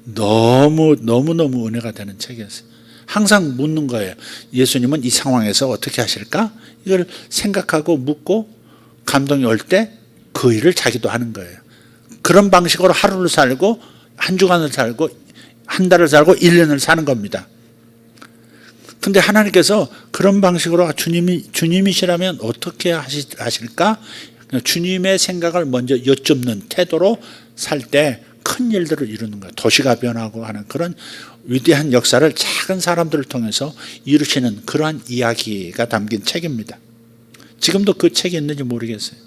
너무너무 은혜가 되는 책이었어요. 항상 묻는 거예요. 예수님은 이 상황에서 어떻게 하실까? 이걸 생각하고 묻고 감동이 올 때 그 일을 자기도 하는 거예요. 그런 방식으로 하루를 살고, 한 주간을 살고, 한 달을 살고, 1년을 사는 겁니다. 근데 하나님께서 그런 방식으로 주님이시라면 어떻게 하실까? 주님의 생각을 먼저 여쭙는 태도로 살 때 큰 일들을 이루는 거예요. 도시가 변하고 하는 그런 위대한 역사를 작은 사람들을 통해서 이루시는 그러한 이야기가 담긴 책입니다. 지금도 그 책이 있는지 모르겠어요.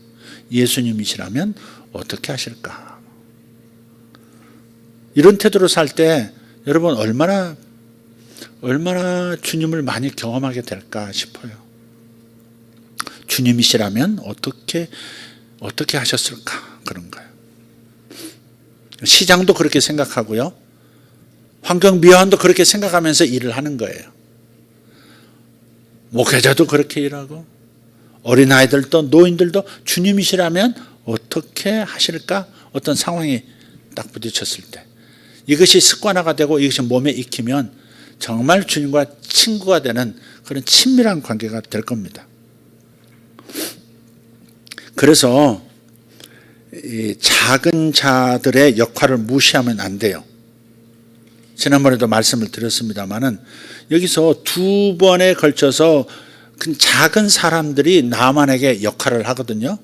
예수님이시라면 어떻게 하실까? 이런 태도로 살 때 여러분 얼마나 주님을 많이 경험하게 될까 싶어요. 주님이시라면 어떻게 하셨을까? 그런 거예요. 시장도 그렇게 생각하고요, 환경미화원도 그렇게 생각하면서 일을 하는 거예요. 목회자도 그렇게 일하고, 어린아이들도, 노인들도 주님이시라면 어떻게 하실까? 어떤 상황이 딱 부딪혔을 때 이것이 습관화가 되고 이것이 몸에 익히면 정말 주님과 친구가 되는 그런 친밀한 관계가 될 겁니다. 그래서 이 작은 자들의 역할을 무시하면 안 돼요. 지난번에도 말씀을 드렸습니다마는 여기서 2번에 걸쳐서 그 작은 사람들이 나만에게 역할을 하거든요.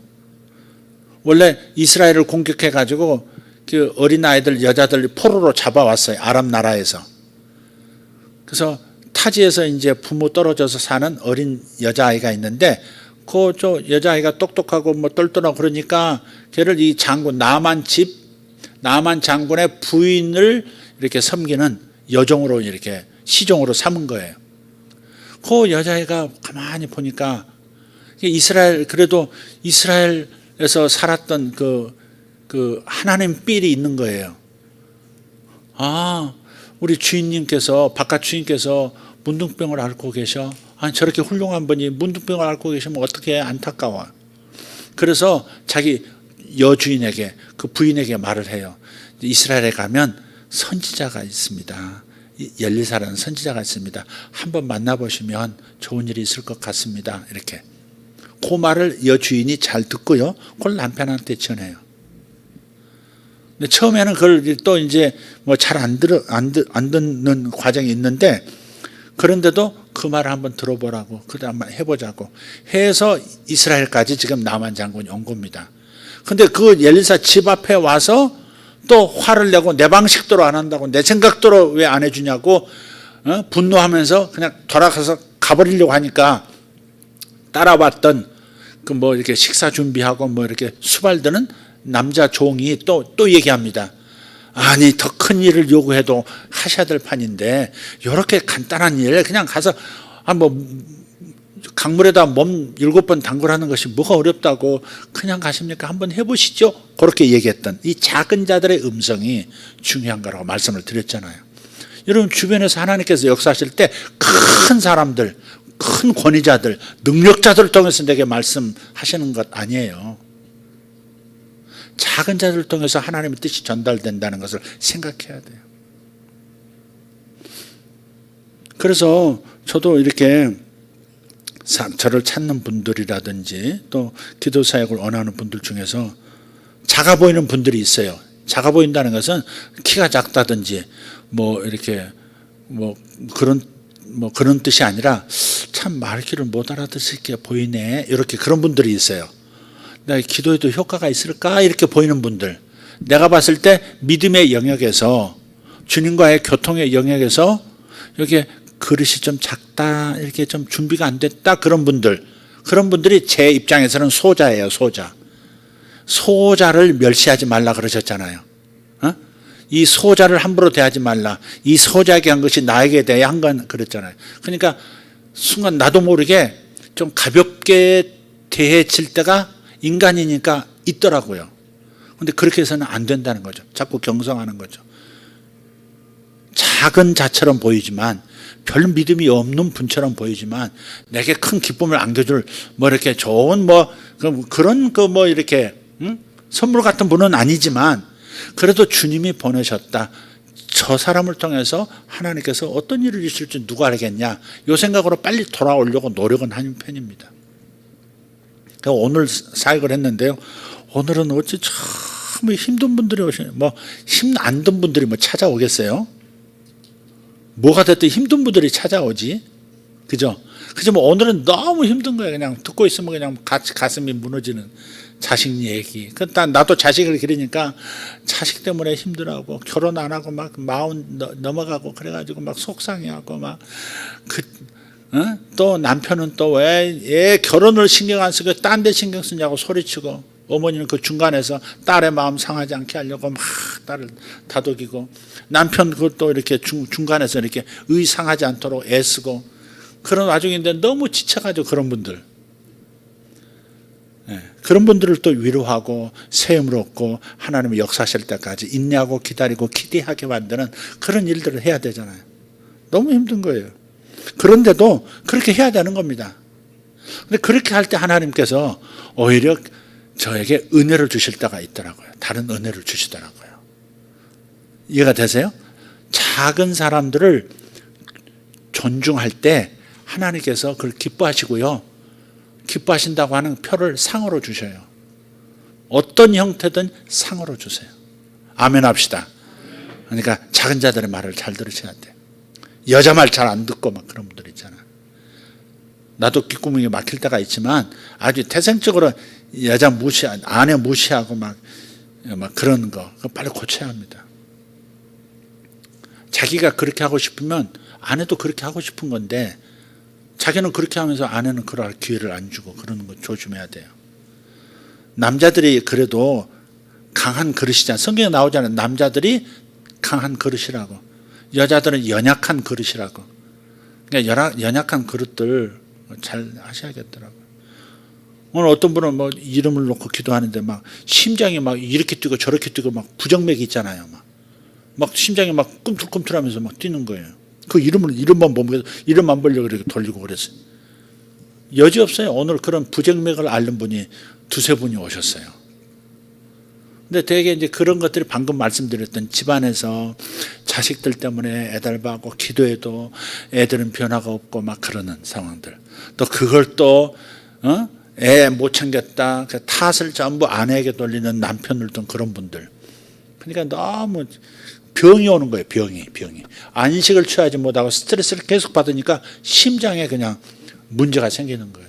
원래 이스라엘을 공격해 가지고 그 어린아이들, 여자들 포로로 잡아왔어요. 아람 나라에서. 그래서 타지에서 이제 부모 떨어져서 사는 어린 여자아이가 있는데, 그 여자아이가 똑똑하고 똘똘하고 그러니까 걔를 이 장군, 나만 장군의 부인을 이렇게 섬기는 여종으로, 이렇게 시종으로 삼은 거예요. 그 여자아이가 가만히 보니까 그래도 이스라엘에서 살았던 그 하나님 삘이 있는 거예요. 우리 주인님께서, 바깥 주인께서 문둥병을 앓고 계셔. 저렇게 훌륭한 분이 문둥병을 앓고 계시면 어떻게 안타까워. 그래서 자기 여주인에게, 그 부인에게 말을 해요. 이스라엘에 가면 선지자가 있습니다. 엘리사라는 선지자가 있습니다. 한번 만나보시면 좋은 일이 있을 것 같습니다. 이렇게. 그 말을 여주인이 잘 듣고요, 그걸 남편한테 전해요. 근데 처음에는 그걸 또 이제 잘 안 듣는 과정이 있는데, 그런데도 그 말을 한번 들어보라고, 그래 한번 해보자고 해서 이스라엘까지 지금 나만 장군이 온 겁니다. 근데 그 엘리사 집 앞에 와서 또 화를 내고 내 방식대로 안 한다고, 내 생각대로 왜 안 해주냐고 분노하면서 그냥 돌아가서 가버리려고 하니까 따라왔던 그 뭐 이렇게 식사 준비하고 뭐 이렇게 수발드는 남자 종이 또 얘기합니다. 아니, 더 큰 일을 요구해도 하셔야 될 판인데 이렇게 간단한 일 그냥 가서 뭐 강물에다 몸 7번 담그라는 것이 뭐가 어렵다고 그냥 가십니까? 한번 해보시죠. 그렇게 얘기했던 이 작은 자들의 음성이 중요한 거라고 말씀을 드렸잖아요. 여러분, 주변에서 하나님께서 역사하실 때 큰 사람들, 큰 권위자들, 능력자들을 통해서 내게 말씀하시는 것 아니에요. 작은 자들을 통해서 하나님의 뜻이 전달된다는 것을 생각해야 돼요. 그래서 저도 이렇게 저를 찾는 분들이라든지 또 기도 사역을 원하는 분들 중에서 작아 보이는 분들이 있어요. 작아 보인다는 것은 키가 작다든지 뭐 이렇게 뭐 그런 뜻이 아니라 참 말귀를 못 알아듣게 보이네, 이렇게 그런 분들이 있어요. 내가 기도에도 효과가 있을까 이렇게 보이는 분들, 내가 봤을 때 믿음의 영역에서, 주님과의 교통의 영역에서 여기 그릇이 좀 작다, 이렇게 좀 준비가 안 됐다, 그런 분들이 제 입장에서는 소자예요. 소자를 멸시하지 말라 그러셨잖아요. 이 소자를 함부로 대하지 말라, 이 소자에게 한 것이 나에게 대해 한 건 그랬잖아요. 그러니까 순간 나도 모르게 좀 가볍게 대해질 때가 인간이니까 있더라고요. 그런데 그렇게 해서는 안 된다는 거죠. 자꾸 경성하는 거죠. 작은 자처럼 보이지만, 별 믿음이 없는 분처럼 보이지만 내게 큰 기쁨을 안겨줄 뭐 이렇게 좋은 그런 이렇게 선물 같은 분은 아니지만 그래도 주님이 보내셨다, 저 사람을 통해서 하나님께서 어떤 일을 있을지 누가 알겠냐, 이 생각으로 빨리 돌아오려고 노력은 하는 편입니다. 오늘 사역을 했는데요, 오늘은 어찌 참 힘든 분들이 오시네. 힘 안 든 분들이 찾아오겠어요? 뭐가 됐든 힘든 분들이 찾아오지, 그죠? 오늘은 너무 힘든 거예요. 그냥 듣고 있으면 그냥 가슴이 무너지는 자식 얘기. 나도 자식을 기르니까 자식 때문에 힘들어하고, 결혼 안 하고 막 마흔 넘어가고 그래가지고 막 속상해하고 또 남편은 또 왜 결혼을 신경 안 쓰고 딴 데 신경 쓰냐고 소리치고, 어머니는 그 중간에서 딸의 마음 상하지 않게 하려고 막 딸을 다독이고, 남편 그것도 이렇게 중간에서 이렇게 의상하지 않도록 애쓰고, 그런 와중인데 너무 지쳐가지고 그런 분들을 또 위로하고 새 힘을 얻고 하나님의 역사하실 때까지 인내하고 기다리고 기대하게 만드는 그런 일들을 해야 되잖아요. 너무 힘든 거예요. 그런데도 그렇게 해야 되는 겁니다. 근데 그렇게 할 때 하나님께서 오히려 저에게 은혜를 주실 때가 있더라고요. 다른 은혜를 주시더라고요. 이해가 되세요? 작은 사람들을 존중할 때 하나님께서 그걸 기뻐하시고요, 기뻐하신다고 하는 표를 상으로 주셔요. 어떤 형태든 상으로 주세요. 아멘 합시다. 그러니까 작은 자들의 말을 잘 들으셔야 돼요. 여자 말 잘 안 듣고 막 그런 분들 있잖아. 나도 귓구멍이 막힐 때가 있지만 아주 태생적으로 여자 아내 무시하고 막 그런 거, 그거 빨리 고쳐야 합니다. 자기가 그렇게 하고 싶으면 아내도 그렇게 하고 싶은 건데, 자기는 그렇게 하면서 아내는 그럴 기회를 안 주고 그러는 거 조심해야 돼요. 남자들이 그래도 강한 그릇이잖아요. 성경에 나오잖아요. 남자들이 강한 그릇이라고, 여자들은 연약한 그릇이라고. 그러니까 연약한 그릇들 잘 하셔야겠더라고요. 오늘 어떤 분은 이름을 놓고 기도하는데 심장이 이렇게 뛰고 저렇게 뛰고 부정맥이 있잖아요. 막 심장이 꿈틀꿈틀하면서 뛰는 거예요. 그 이름만 보면 이름만 보려고 이렇게 돌리고 그랬어요. 여지없어요. 오늘 그런 부정맥을 앓는 분이 두세 분이 오셨어요. 근데 되게 이제 그런 것들이 방금 말씀드렸던 집안에서 자식들 때문에 애달바고 기도해도 애들은 변화가 없고 그러는 상황들. 또 그걸 또 애 못 챙겼다, 그 탓을 전부 아내에게 돌리는 남편들 등 그런 분들. 그러니까 너무 병이 오는 거예요. 병이. 안식을 취하지 못하고 스트레스를 계속 받으니까 심장에 그냥 문제가 생기는 거예요.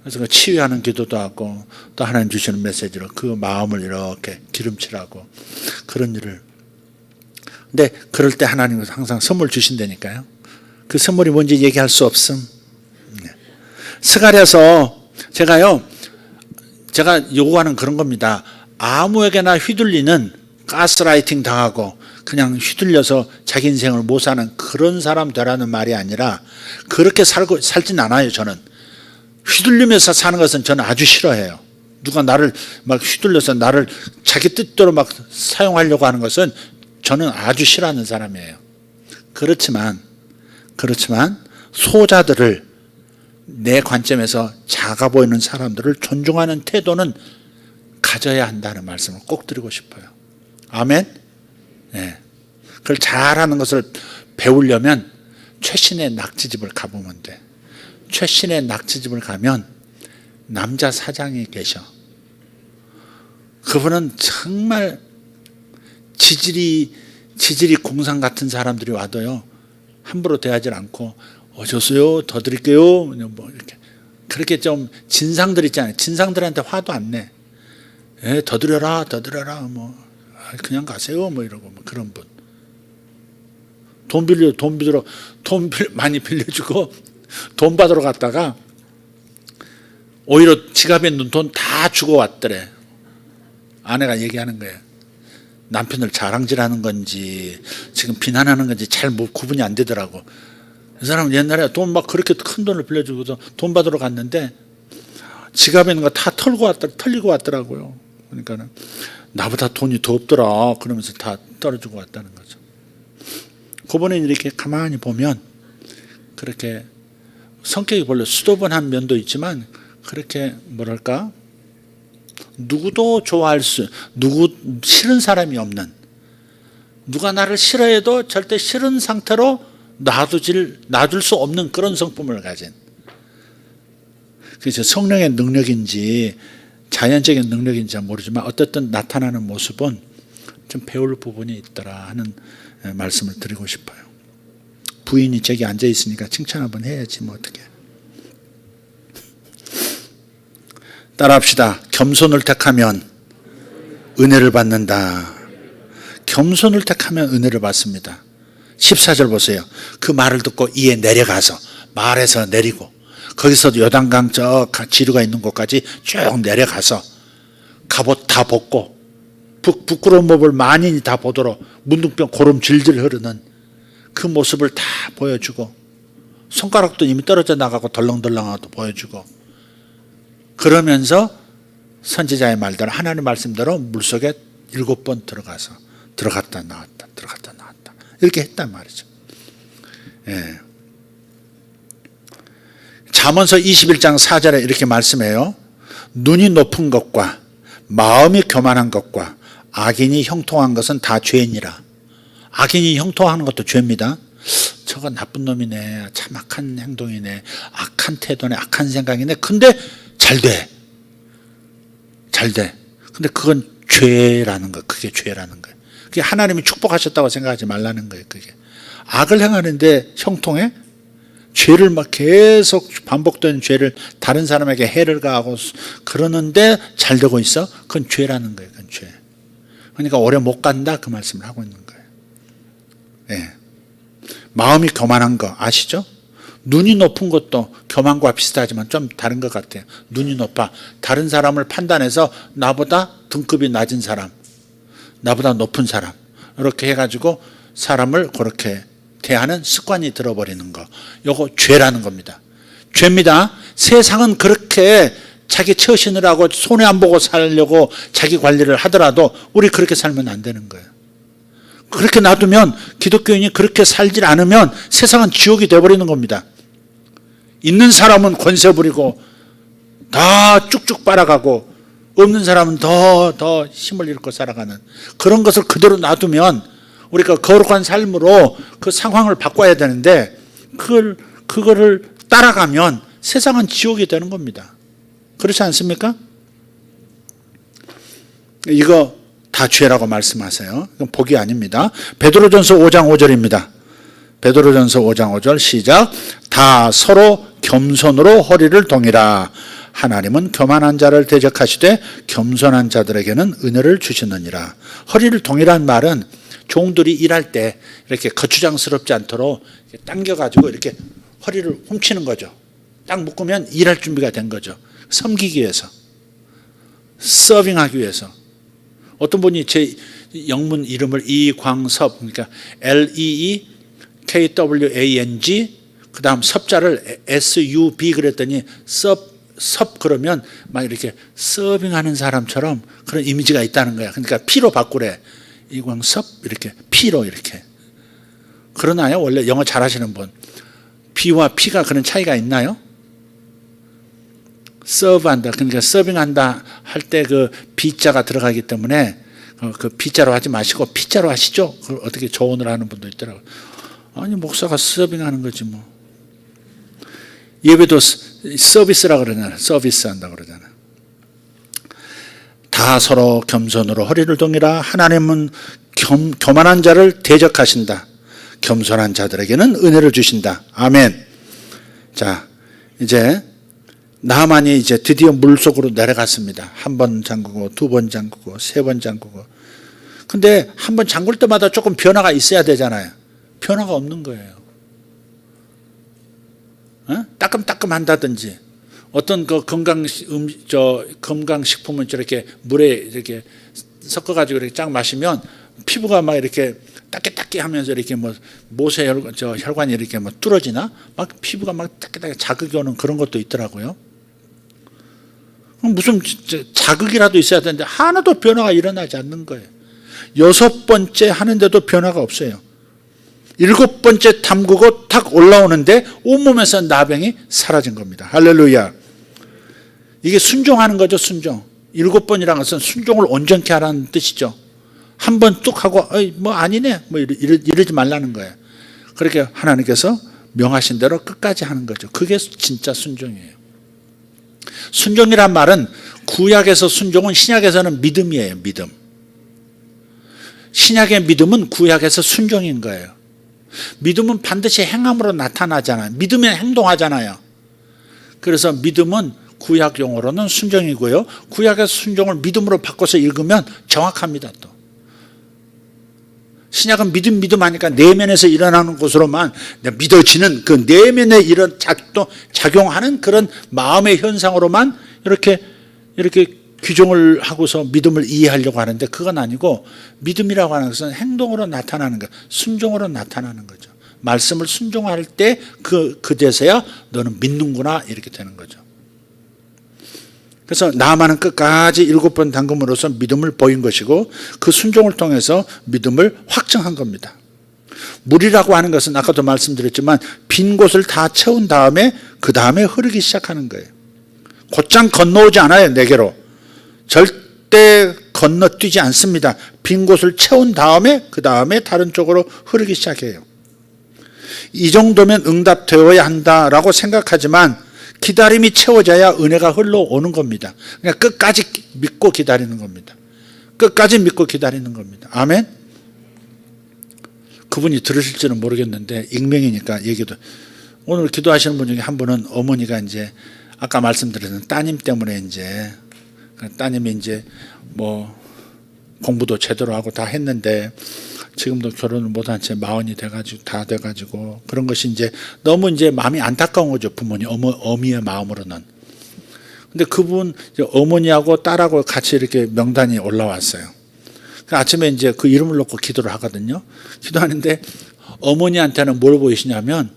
그래서 그 치유하는 기도도 하고 또 하나님 주시는 메시지로 그 마음을 이렇게 기름칠하고 그런 일을. 근데 그럴 때 하나님은 항상 선물 주신다니까요. 그 선물이 뭔지 얘기할 수 없음. 스가랴서 제가 요구하는 그런 겁니다. 아무에게나 휘둘리는 가스라이팅 당하고 그냥 휘둘려서 자기 인생을 못 사는 그런 사람 되라는 말이 아니라 그렇게 살진 않아요. 저는 휘둘리면서 사는 것은 저는 아주 싫어해요. 누가 나를 막 휘둘려서 나를 자기 뜻대로 막 사용하려고 하는 것은 저는 아주 싫어하는 사람이에요. 그렇지만 소자들을 내 관점에서 작아 보이는 사람들을 존중하는 태도는 가져야 한다는 말씀을 꼭 드리고 싶어요. 아멘? 네. 그걸 잘하는 것을 배우려면 최신의 낙지집을 가보면 돼. 최신의 낙지집을 가면 남자 사장이 계셔. 그분은 정말 지질이 공상 같은 사람들이 와도요 함부로 대하지 않고 어서오세요, 더 드릴게요, 뭐 이렇게 그렇게 좀 진상들 있잖아요. 진상들한테 화도 안 내. 더 드려라, 뭐 그냥 가세요, 뭐 이러고 뭐 그런 분. 돈 많이 빌려주고 돈 받으러 갔다가 오히려 지갑에 있는 돈 다 주고 왔더래. 아내가 얘기하는 거예요. 남편을 자랑질하는 건지 지금 비난하는 건지 잘 구분이 안 되더라고. 이 사람은 옛날에 돈 막 그렇게 큰 돈을 빌려주고서 돈 받으러 갔는데 지갑에 있는 거 다 털리고 왔더라고요. 그러니까 나보다 돈이 더 없더라 그러면서 다 떨어지고 왔다는 거죠. 그분은 이렇게 가만히 보면 그렇게 성격이 별로 수도분한 면도 있지만 그렇게 뭐랄까 누구도 누구 싫은 사람이 없는, 누가 나를 싫어해도 절대 싫은 상태로 놔둘 수 없는 그런 성품을 가진. 그래서 성령의 능력인지 자연적인 능력인지 잘 모르지만 어쨌든 나타나는 모습은 좀 배울 부분이 있더라 하는 말씀을 드리고 싶어요. 부인이 저기 앉아 있으니까 칭찬 한번 해야지 뭐 어떻게. 따라합시다. 겸손을 택하면 은혜를 받는다. 겸손을 택하면 은혜를 받습니다. 14절 보세요. 그 말을 듣고 이에 내려가서 말에서 내리고 거기서 요단강 저 지류가 있는 곳까지 쭉 내려가서 갑옷 다 벗고 부끄러운 모습을 만인이 다 보도록 문둥병 고름 질질 흐르는 그 모습을 다 보여주고 손가락도 이미 떨어져 나가고 덜렁덜렁하고 보여주고 그러면서 선지자의 말대로 하나님 말씀대로 물속에 7번 들어갔다 나왔다 이렇게 했단 말이죠. 예. 잠언서 21장 4절에 이렇게 말씀해요. 눈이 높은 것과 마음이 교만한 것과 악인이 형통한 것은 다 죄니라. 악인이 형통하는 것도 죄입니다. 저거 나쁜 놈이네, 참 악한 행동이네, 악한 태도네, 악한 생각이네. 근데 잘 돼. 근데 그건 죄라는 거. 그게 죄라는 거예요. 그게 하나님이 축복하셨다고 생각하지 말라는 거예요. 그게 악을 행하는데 형통해? 죄를 막 계속 반복되는 죄를 다른 사람에게 해를 가하고 그러는데 잘 되고 있어? 그건 죄라는 거예요. 그건 죄. 그러니까 오래 못 간다 그 말씀을 하고 있는 거예요. 예. 마음이 교만한 거 아시죠? 눈이 높은 것도 교만과 비슷하지만 좀 다른 것 같아요. 눈이 높아. 다른 사람을 판단해서 나보다 등급이 낮은 사람, 나보다 높은 사람 이렇게 해가지고 사람을 그렇게 대하는 습관이 들어버리는 거. 요거 죄라는 겁니다. 죄입니다. 세상은 그렇게 자기 처신을 손해 안 보고 살려고 자기 관리를 하더라도 우리 그렇게 살면 안 되는 거예요. 그렇게 놔두면 기독교인이 그렇게 살질 않으면 세상은 지옥이 되어버리는 겁니다. 있는 사람은 권세 부리고 다 쭉쭉 빨아가고 없는 사람은 더 힘을 잃고 살아가는 그런 것을 그대로 놔두면 우리가 거룩한 삶으로 그 상황을 바꿔야 되는데 그거를 따라가면 세상은 지옥이 되는 겁니다. 그렇지 않습니까? 이거 다 죄라고 말씀하세요. 그건 복이 아닙니다. 베드로전서 5장 5절입니다. 베드로전서 5장 5절 시작. 다 서로 겸손으로 허리를 동이라. 하나님은 교만한 자를 대적하시되 겸손한 자들에게는 은혜를 주시느니라. 허리를 동이라는 말은 종들이 일할 때 이렇게 거추장스럽지 않도록 당겨가지고 이렇게 허리를 훔치는 거죠. 딱 묶으면 일할 준비가 된 거죠. 섬기기 위해서, 서빙하기 위해서. 어떤 분이 제 영문 이름을 이광섭, 그러니까 LEEKWANG, 그 다음 섭자를 SUB 그랬더니 섭 그러면 막 이렇게 서빙하는 사람처럼 그런 이미지가 있다는 거야. 그러니까 P로 바꾸래. 이광섭 이렇게 P로 이렇게. 그러나요? 원래 영어 잘하시는 분. B와 P가 그런 차이가 있나요? 서브한다. 그러니까 서빙한다 할 때 그 B자가 들어가기 때문에 그 B자로 하지 마시고 P자로 하시죠. 그걸 어떻게 조언을 하는 분도 있더라고요. 아니 목사가 서빙하는 거지 뭐. 예배도 서비스라 그러잖아요. 서비스 한다 그러잖아요. 다 서로 겸손으로 허리를 동이라. 하나님은 교만한 자를 대적하신다. 겸손한 자들에게는 은혜를 주신다. 아멘. 자, 이제 나만이 이제 드디어 물속으로 내려갔습니다. 한 번 잠그고, 두 번 잠그고, 세 번 잠그고. 근데 한 번 잠글 때마다 조금 변화가 있어야 되잖아요. 변화가 없는 거예요. 따끔따끔 한다든지, 어떤 그 건강식품은 저렇게 물에 이렇게 섞어가지고 이렇게 쫙 마시면 피부가 막 이렇게 따깨따깨 하면서 이렇게 뭐 모세 혈관이 이렇게 뭐 뚫어지나? 막 피부가 막 따깨따깨 자극이 오는 그런 것도 있더라고요. 무슨 자극이라도 있어야 되는데 하나도 변화가 일어나지 않는 거예요. 6번째 하는데도 변화가 없어요. 7번째 담그고 탁 올라오는데 온몸에서 나병이 사라진 겁니다. 할렐루야. 이게 순종하는 거죠. 순종. 7번이라는 것은 순종을 온전케 하라는 뜻이죠. 한 번 뚝 하고 뭐 아니네 뭐 이러지 말라는 거예요. 그렇게 하나님께서 명하신 대로 끝까지 하는 거죠. 그게 진짜 순종이에요. 순종이란 말은 구약에서 순종은 신약에서는 믿음이에요. 믿음. 신약의 믿음은 구약에서 순종인 거예요. 믿음은 반드시 행함으로 나타나잖아요. 믿으면 행동하잖아요. 그래서 믿음은 구약 용어로는 순종이고요. 구약에서 순종을 믿음으로 바꿔서 읽으면 정확합니다. 또 신약은 믿음 하니까 내면에서 일어나는 것으로만 믿어지는 그 내면에 이런 작용하는 그런 마음의 현상으로만 이렇게 규정을 하고서 믿음을 이해하려고 하는데 그건 아니고 믿음이라고 하는 것은 행동으로 나타나는 것, 순종으로 나타나는 거죠. 말씀을 순종할 때 그제서야 너는 믿는구나 이렇게 되는 거죠. 그래서 나만은 끝까지 7번 담금으로써 믿음을 보인 것이고 그 순종을 통해서 믿음을 확증한 겁니다. 물이라고 하는 것은 아까도 말씀드렸지만 빈 곳을 다 채운 다음에 그 다음에 흐르기 시작하는 거예요. 곧장 건너오지 않아요. 내게로. 절대 건너뛰지 않습니다. 빈 곳을 채운 다음에 그 다음에 다른 쪽으로 흐르기 시작해요. 이 정도면 응답되어야 한다라고 생각하지만 기다림이 채워져야 은혜가 흘러오는 겁니다. 그러니까 끝까지 믿고 기다리는 겁니다. 끝까지 믿고 기다리는 겁니다. 아멘. 그분이 들으실지는 모르겠는데 익명이니까 얘기도. 오늘 기도하시는 분 중에 한 분은 어머니가 이제 아까 말씀드렸던 따님 때문에 이제 따님이 이제 뭐 공부도 제대로 하고 다 했는데 지금도 결혼을 못한 채 40이 돼가지고 다 돼가지고 그런 것이 이제 너무 이제 마음이 안타까운 거죠. 부모님 어미의 마음으로는. 근데 그분 이제 어머니하고 딸하고 같이 이렇게 명단이 올라왔어요. 아침에 이제 그 이름을 놓고 기도를 하거든요. 기도하는데 어머니한테는 뭘 보이시냐면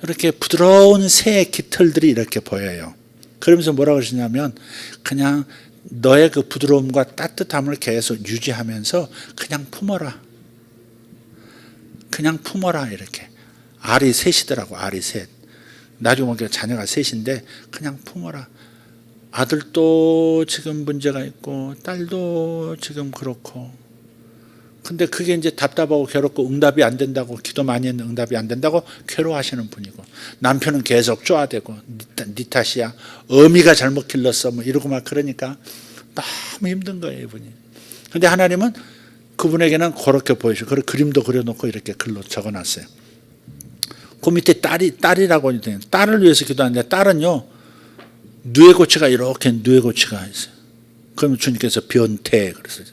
이렇게 부드러운 새 깃털들이 이렇게 보여요. 그러면서 뭐라고 그러시냐면 그냥 너의 그 부드러움과 따뜻함을 계속 유지하면서 그냥 품어라. 그냥 품어라 이렇게. 알이 셋이더라고. 알이 셋. 나중에 보니까 자녀가 셋인데 그냥 품어라. 아들도 지금 문제가 있고 딸도 지금 그렇고 근데 그게 이제 답답하고 괴롭고 응답이 안 된다고 기도 많이 했는데 응답이 안 된다고 괴로워하시는 분이고 남편은 계속 쪼아대고 네 탓이야 어미가 잘못 길렀어 뭐 이러고 막 그러니까 너무 힘든 거예요 이분이. 그런데 하나님은 그분에게는 그렇게 보여주고 그 그림도 그려놓고 이렇게 글로 적어놨어요. 그 밑에 딸이라고 있는데 딸을 위해서 기도하는데 딸은요 누에고치가 이렇게 누에고치가 있어요. 그러면 주님께서 변태 그랬어요.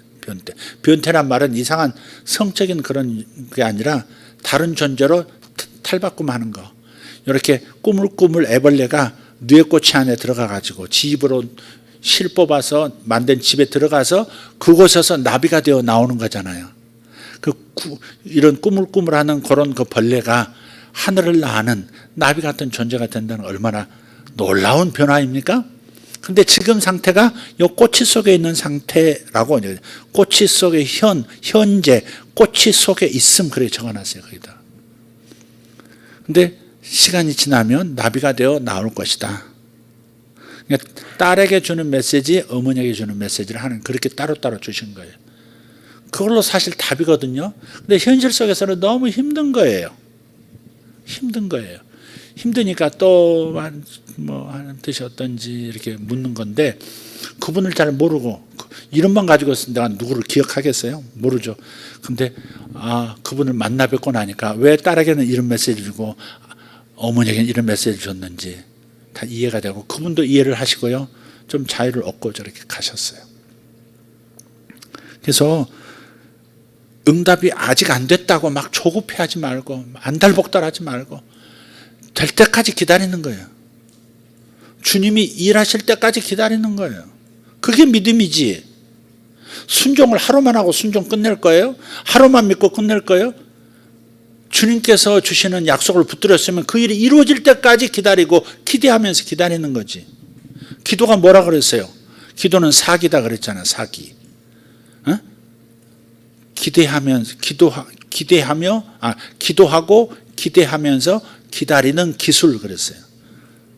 변태란 말은 이상한 성적인 그런 게 아니라 다른 존재로 탈바꿈하는 거. 이렇게 꾸물꾸물 애벌레가 누에고치 안에 들어가 가지고 집으로 실 뽑아서 만든 집에 들어가서 그곳에서 나비가 되어 나오는 거잖아요. 이런 꾸물꾸물하는 그런 그 벌레가 하늘을 나는 나비 같은 존재가 된다는 얼마나 놀라운 변화입니까? 근데 지금 상태가 이 꼬치 속에 있는 상태라고, 꼬치 속에 현재, 꼬치 속에 있음, 그렇게 적어놨어요, 거기다. 근데 시간이 지나면 나비가 되어 나올 것이다. 그러니까 딸에게 주는 메시지, 어머니에게 주는 메시지를 하는, 그렇게 따로따로 주신 거예요. 그걸로 사실 답이거든요. 근데 현실 속에서는 너무 힘든 거예요. 힘든 거예요. 힘드니까 또 뭐 하는 뜻이 어떤지 이렇게 묻는 건데 그분을 잘 모르고 이름만 가지고 내가 누구를 기억하겠어요? 모르죠. 근데 그분을 만나 뵙고 나니까 왜 딸에게는 이런 메시지를 주고 어머니에게는 이런 메시지를 줬는지 다 이해가 되고 그분도 이해를 하시고요. 좀 자유를 얻고 저렇게 가셨어요. 그래서 응답이 아직 안 됐다고 막 조급해하지 말고 안달복달하지 말고 될 때까지 기다리는 거예요. 주님이 일하실 때까지 기다리는 거예요. 그게 믿음이지. 순종을 하루만 하고 순종 끝낼 거예요? 하루만 믿고 끝낼 거예요? 주님께서 주시는 약속을 붙들었으면 그 일이 이루어질 때까지 기다리고 기대하면서 기다리는 거지. 기도가 뭐라 그랬어요? 기도는 사기다 그랬잖아요. 사기. 어? 기도하고 기대하면서 기다리는 기술 그랬어요.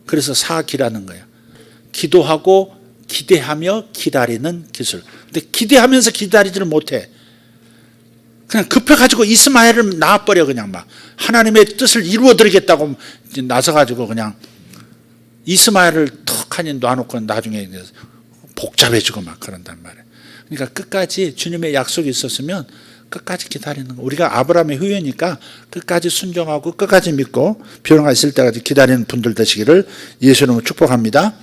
그래서 사기라는 거예요. 기도하고 기대하며 기다리는 기술. 근데 기대하면서 기다리지를 못해. 그냥 급해가지고 이스마엘을 낳아버려. 그냥 막 하나님의 뜻을 이루어드리겠다고 나서가지고 그냥 이스마엘을 턱하니 놔놓고 나중에 복잡해지고 막 그런단 말이에요. 그러니까 끝까지 주님의 약속이 있었으면 끝까지 기다리는 거. 우리가 아브라함의 후예니까 끝까지 순종하고 끝까지 믿고 변화가 있을 때까지 기다리는 분들 되시기를 예수님으로 축복합니다.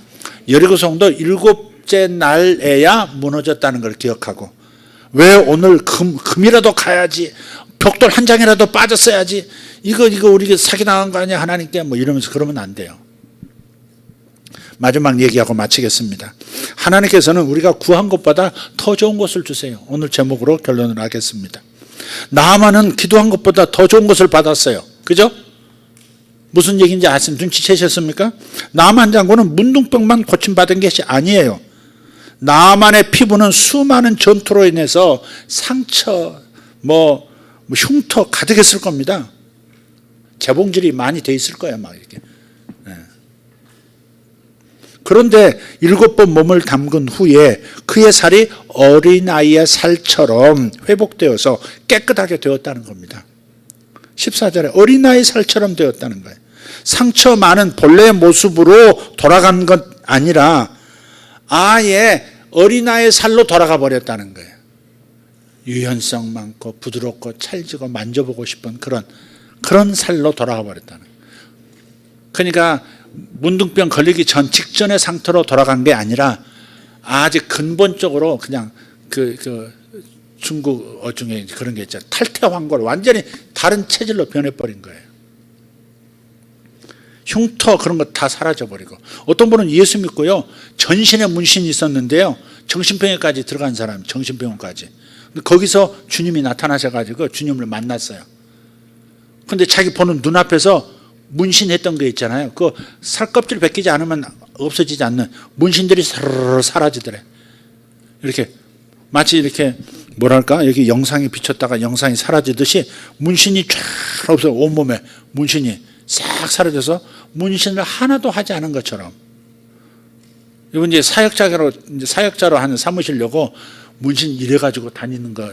여리고 성도 7째 날에야 무너졌다는 걸 기억하고 왜 오늘 금이라도 가야지 벽돌 한 장이라도 빠졌어야지 이거 우리 사기당한 거 아니야 하나님께 뭐 이러면서 그러면 안 돼요. 마지막 얘기하고 마치겠습니다. 하나님께서는 우리가 구한 것보다 더 좋은 것을 주세요. 오늘 제목으로 결론을 하겠습니다. 나아만은 기도한 것보다 더 좋은 것을 받았어요. 그죠? 무슨 얘기인지 아시면 눈치채셨습니까? 나아만 장군은 문둥병만 고침받은 것이 아니에요. 나아만의 피부는 수많은 전투로 인해서 상처, 흉터 가득했을 겁니다. 재봉질이 많이 돼 있을 거예요. 막 이렇게. 그런데 7번 몸을 담근 후에 그의 살이 어린아이의 살처럼 회복되어서 깨끗하게 되었다는 겁니다. 14절에 어린아이 살처럼 되었다는 거예요. 상처 많은 본래의 모습으로 돌아간 것 아니라 아예 어린아이의 살로 돌아가 버렸다는 거예요. 유연성 많고 부드럽고 찰지고 만져보고 싶은 그런 살로 돌아가 버렸다는 거예요. 그러니까 문둥병 걸리기 전 직전의 상태로 돌아간 게 아니라 아주 근본적으로 그냥 중국 중에 그런 게 있잖아요. 탈퇴환골 완전히 다른 체질로 변해버린 거예요. 흉터 그런 거 다 사라져버리고 어떤 분은 예수 믿고요 전신에 문신이 있었는데요 정신병원까지 들어간 사람 정신병원까지 거기서 주님이 나타나셔가지고 주님을 만났어요. 근데 자기 보는 눈앞에서 문신했던 게 있잖아요. 그 살껍질 벗기지 않으면 없어지지 않는 문신들이 사르르 사라지더래. 이렇게 마치 이렇게 뭐랄까 여기 영상이 비쳤다가 영상이 사라지듯이 문신이 쫙 없어 온몸에 문신이 싹 사라져서 문신을 하나도 하지 않은 것처럼. 이번 이제 사역자로 하는 사무실려고 문신 이래가지고 다니는 거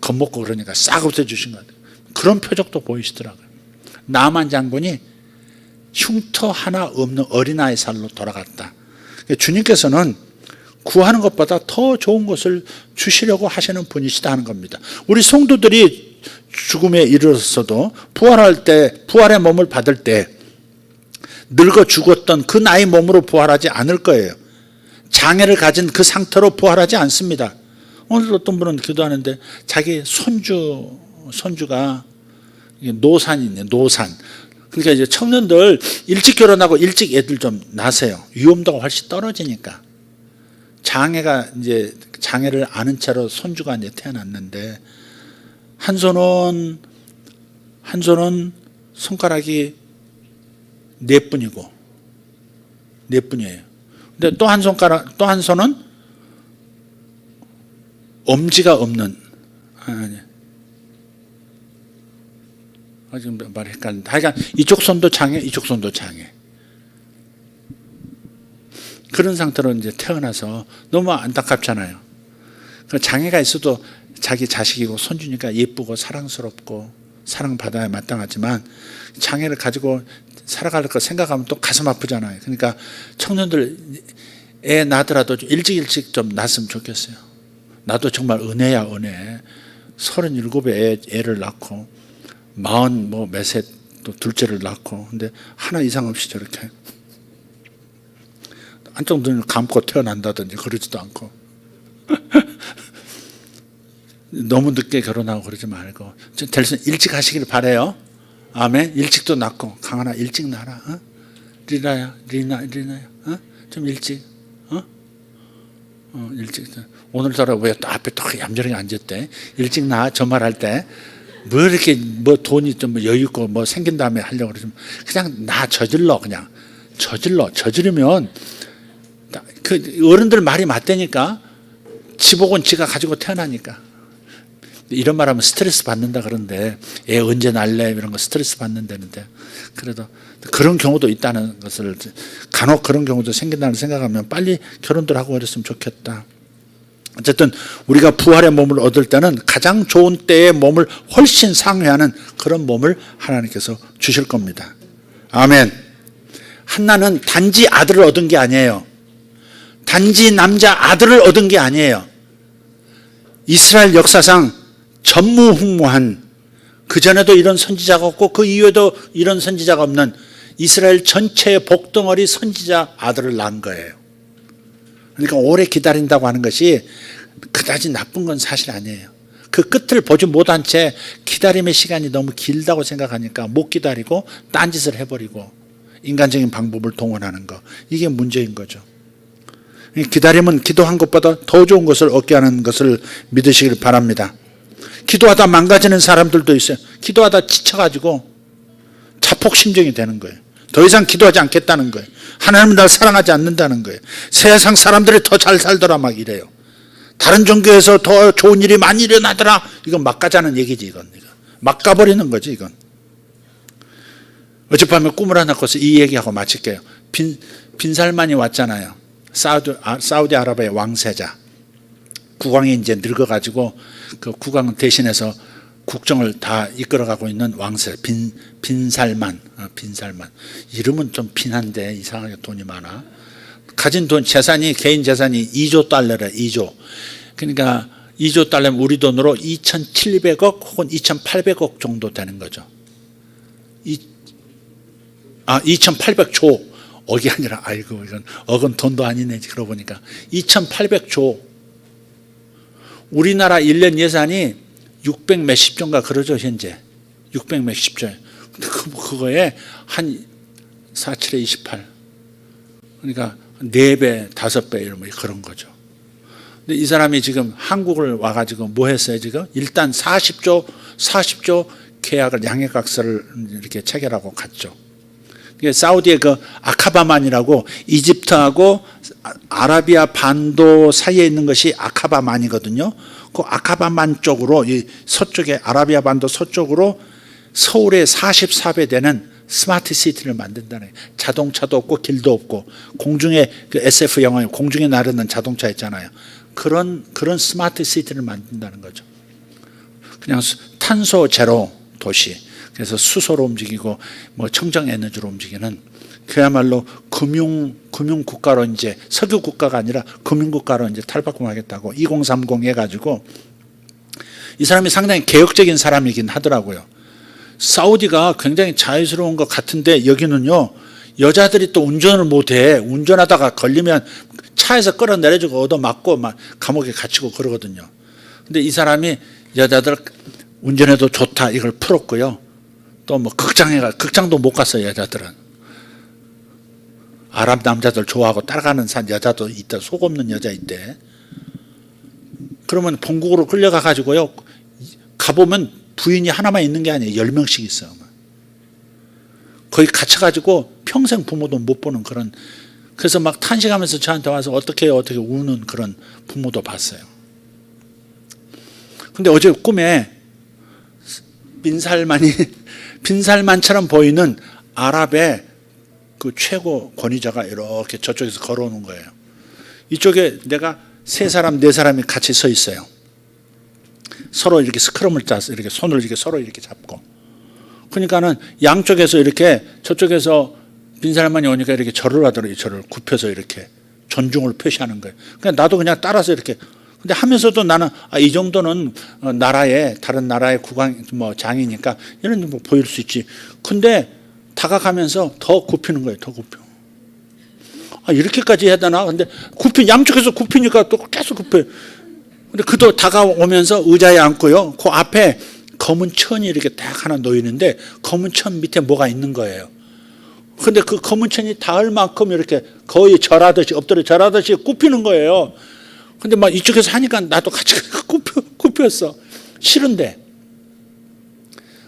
겁먹고 그러니까 싹 없애주신 것 같아요. 그런 표적도 보이시더라고요. 나만 장군이 흉터 하나 없는 어린아이 살로 돌아갔다. 주님께서는 구하는 것보다 더 좋은 것을 주시려고 하시는 분이시다 하는 겁니다. 우리 성도들이 죽음에 이르렀어도 부활할 때, 부활의 몸을 받을 때 늙어 죽었던 그 나이 몸으로 부활하지 않을 거예요. 장애를 가진 그 상태로 부활하지 않습니다. 오늘 어떤 분은 기도하는데 자기 손주가 노산이네, 노산. 그러니까 이제 청년들 일찍 결혼하고 일찍 애들 좀 낳으세요. 위험도가 훨씬 떨어지니까. 장애를 아는 채로 손주가 이제 태어났는데 한 손은 손가락이 4분이고 4분이에요. 근데 또 한 손은 엄지가 없는, 지금 말이 헷갈린다. 하여간 이쪽 손도 장애, 이쪽 손도 장애. 그런 상태로 이제 태어나서 너무 안타깝잖아요. 장애가 있어도 자기 자식이고 손주니까 예쁘고 사랑스럽고 사랑받아야 마땅하지만 장애를 가지고 살아갈 거 생각하면 또 가슴 아프잖아요. 그러니까 청년들 애 낳더라도 일찍 좀 낳았으면 좋겠어요. 나도 정말 은혜야, 은혜. 37에 애를 낳고 40 몇에 또 둘째를 낳고, 근데 하나 이상 없이 저렇게 한쪽 눈을 감고 태어난다든지 그러지도 않고 너무 늦게 결혼하고 그러지 말고 될 수 있으면 일찍 하시길 바라요. 아멘. 일찍도 낳고, 강하나 일찍 낳아라. 리나야, 좀 일찍. 일찍. 오늘따라 왜 또 앞에 또 얌전하게 앉았대? 일찍 낳아, 저 말할 때. 뭐 이렇게 돈이 좀 여유 있고 생긴 다음에 하려고 그러지. 그냥 그냥 저지르면 그 어른들 말이 맞다니까. 지복은 지가 가지고 태어나니까. 이런 말하면 스트레스 받는다 그러는데, 애 언제 낳을래 이런 거 스트레스 받는다는데, 그래도 그런 경우도 있다는 것을, 간혹 그런 경우도 생긴다는 생각하면 빨리 결혼들 하고 그랬으면 좋겠다. 어쨌든 우리가 부활의 몸을 얻을 때는 가장 좋은 때의 몸을 훨씬 상회하는 그런 몸을 하나님께서 주실 겁니다. 아멘. 한나는 단지 아들을 얻은 게 아니에요. 단지 남자 아들을 얻은 게 아니에요. 이스라엘 역사상 전무후무한, 그전에도 이런 선지자가 없고 그 이후에도 이런 선지자가 없는 이스라엘 전체의 복덩어리 선지자 아들을 낳은 거예요. 그러니까 오래 기다린다고 하는 것이 그다지 나쁜 건 사실 아니에요. 그 끝을 보지 못한 채 기다림의 시간이 너무 길다고 생각하니까 못 기다리고 딴짓을 해버리고 인간적인 방법을 동원하는 거, 이게 문제인 거죠. 기다림은 기도한 것보다 더 좋은 것을 얻게 하는 것을 믿으시길 바랍니다. 기도하다 망가지는 사람들도 있어요. 기도하다 지쳐가지고 자폭심정이 되는 거예요. 더 이상 기도하지 않겠다는 거예요. 하나님은 나를 사랑하지 않는다는 거예요. 세상 사람들이 더 잘 살더라 막 이래요. 다른 종교에서 더 좋은 일이 많이 일어나더라. 이건 막 가자는 얘기지. 이건 막 가버리는 거지. 이건. 어젯밤에 꿈을 하나 꿔서 이 얘기하고 마칠게요. 빈살만이 왔잖아요. 사우디아라비아의 왕세자. 국왕이 이제 늙어가지고 그 국왕 대신해서 국정을 다 이끌어가고 있는 왕세 빈살만. 이름은 좀 빈한데 이상하게 돈이 많아. 가진 돈, 개인 재산이 2조 달러래. 2조. 그러니까 2조 달러면 우리 돈으로 2,700억 혹은 2,800억 정도 되는 거죠. 2,800조. 억이 아니라, 아이고, 이건 억은 돈도 아니네. 그러고 보니까 2,800조. 우리나라 1년 예산이 600 몇십 조인가 그러죠, 현재. 600 몇십 조. 근데 그거에 한 47에 28. 그러니까 4배, 5배 이런 그런 거죠. 근데 이 사람이 지금 한국을 와가지고 뭐 했어요, 지금? 일단 40조 계약을, 양해각서를 이렇게 체결하고 갔죠. 사우디의 그 아카바만이라고 이집트하고 아라비아 반도 사이에 있는 것이 아카바만이거든요. 그 아카바만 쪽으로, 이 서쪽에, 아라비아 반도 서쪽으로 서울의 44배 되는 스마트 시티를 만든다는 거예요. 자동차도 없고 길도 없고, 공중에 그 SF 영화에 공중에 나르는 자동차 있잖아요. 그런 스마트 시티를 만든다는 거죠. 그냥 탄소 제로 도시. 그래서 수소로 움직이고 청정 에너지로 움직이는 그야말로 금융국가로 이제 석유국가가 아니라 금융국가로 이제 탈바꿈하겠다고 2030 해가지고 이 사람이 상당히 개혁적인 사람이긴 하더라고요. 사우디가 굉장히 자유스러운 것 같은데 여기는요, 여자들이 또 운전을 못해. 운전하다가 걸리면 차에서 끌어내려주고 얻어맞고 막 감옥에 갇히고 그러거든요. 근데 이 사람이 여자들 운전해도 좋다 이걸 풀었고요. 또 뭐 극장도 못 갔어요. 여자들은 아랍 남자들 좋아하고 따라가는 여자도 있다. 속 없는 여자 있대. 그러면 본국으로 끌려가 가지고요, 가보면 부인이 하나만 있는 게 아니에요. 10명씩 있어요. 거기 갇혀가지고 평생 부모도 못 보는 그런, 그래서 막 탄식하면서 저한테 와서 어떻게 우는 그런 부모도 봤어요. 근데 어제 꿈에 빈살만처럼 보이는 아랍의 그 최고 권위자가 이렇게 저쪽에서 걸어오는 거예요. 이쪽에 내가 3사람 4사람이 같이 서 있어요. 서로 이렇게 스크럼을 짜서 이렇게 손을 이렇게 서로 이렇게 잡고. 그러니까는 양쪽에서 이렇게 저쪽에서 빈살만이 오니까 이렇게 절을 하더라고요. 절을 굽혀서 이렇게 존중을 표시하는 거예요. 그냥 나도 그냥 따라서 이렇게. 근데 하면서도 나는 이 정도는 다른 나라의 국왕 뭐 장이니까 이런 뭐 보일 수 있지. 근데 다가가면서 더 굽히는 거예요. 더 굽혀. 이렇게까지 해야 되나? 근데 양쪽에서 굽히니까 또 계속 굽혀요. 근데 그도 다가오면서 의자에 앉고요. 그 앞에 검은 천이 이렇게 딱 하나 놓이는데 검은 천 밑에 뭐가 있는 거예요. 근데 그 검은 천이 닿을 만큼 이렇게 거의 엎드려 절하듯이 굽히는 거예요. 근데 막 이쪽에서 하니까 나도 같이 굽혔어. 싫은데.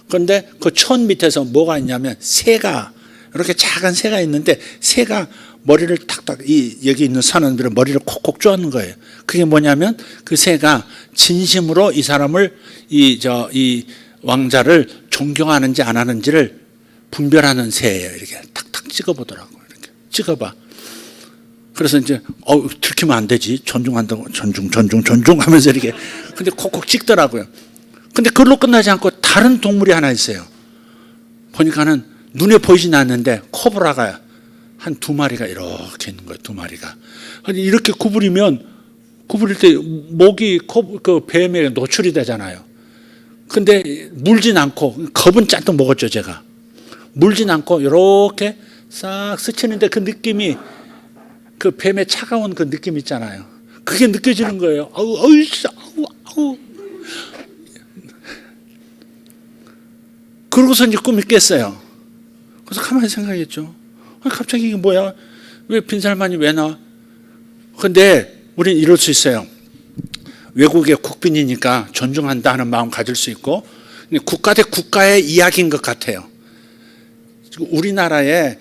그런데 그 천 밑에서 뭐가 있냐면 새가, 이렇게 작은 새가 있는데 새가 머리를 탁탁, 여기 있는 사람들은 머리를 콕콕 쪼는 거예요. 그게 뭐냐면 그 새가 진심으로 이 사람을, 이 왕자를 존경하는지 안 하는지를 분별하는 새예요. 이렇게 탁탁 찍어보더라고요. 이렇게 찍어봐. 그래서 이제 들키면 안 되지. 존중한다고 존중 하면서 이렇게. 근데 콕콕 찍더라고요. 근데 그걸로 끝나지 않고 다른 동물이 하나 있어요. 보니까는 눈에 보이진 않는데 코브라가 한 2마리가 이렇게 있는 거예요. 2마리가. 이렇게 구부릴 때 목이 그 뱀에 노출이 되잖아요. 근데 물진 않고, 겁은 짠뜩 먹었죠, 제가. 물진 않고 이렇게 싹 스치는데 그 느낌이, 그 뱀의 차가운 그 느낌 있잖아요. 그게 느껴지는 거예요. 아우. 그러고서 이제 꿈이 깼어요. 그래서 가만히 생각했죠. 갑자기 이게 뭐야? 왜 빈살만이 왜 나와? 근데 우리는 이럴 수 있어요. 외국의 국빈이니까 존중한다 하는 마음 가질 수 있고, 국가 대 국가의 이야기인 것 같아요. 우리나라에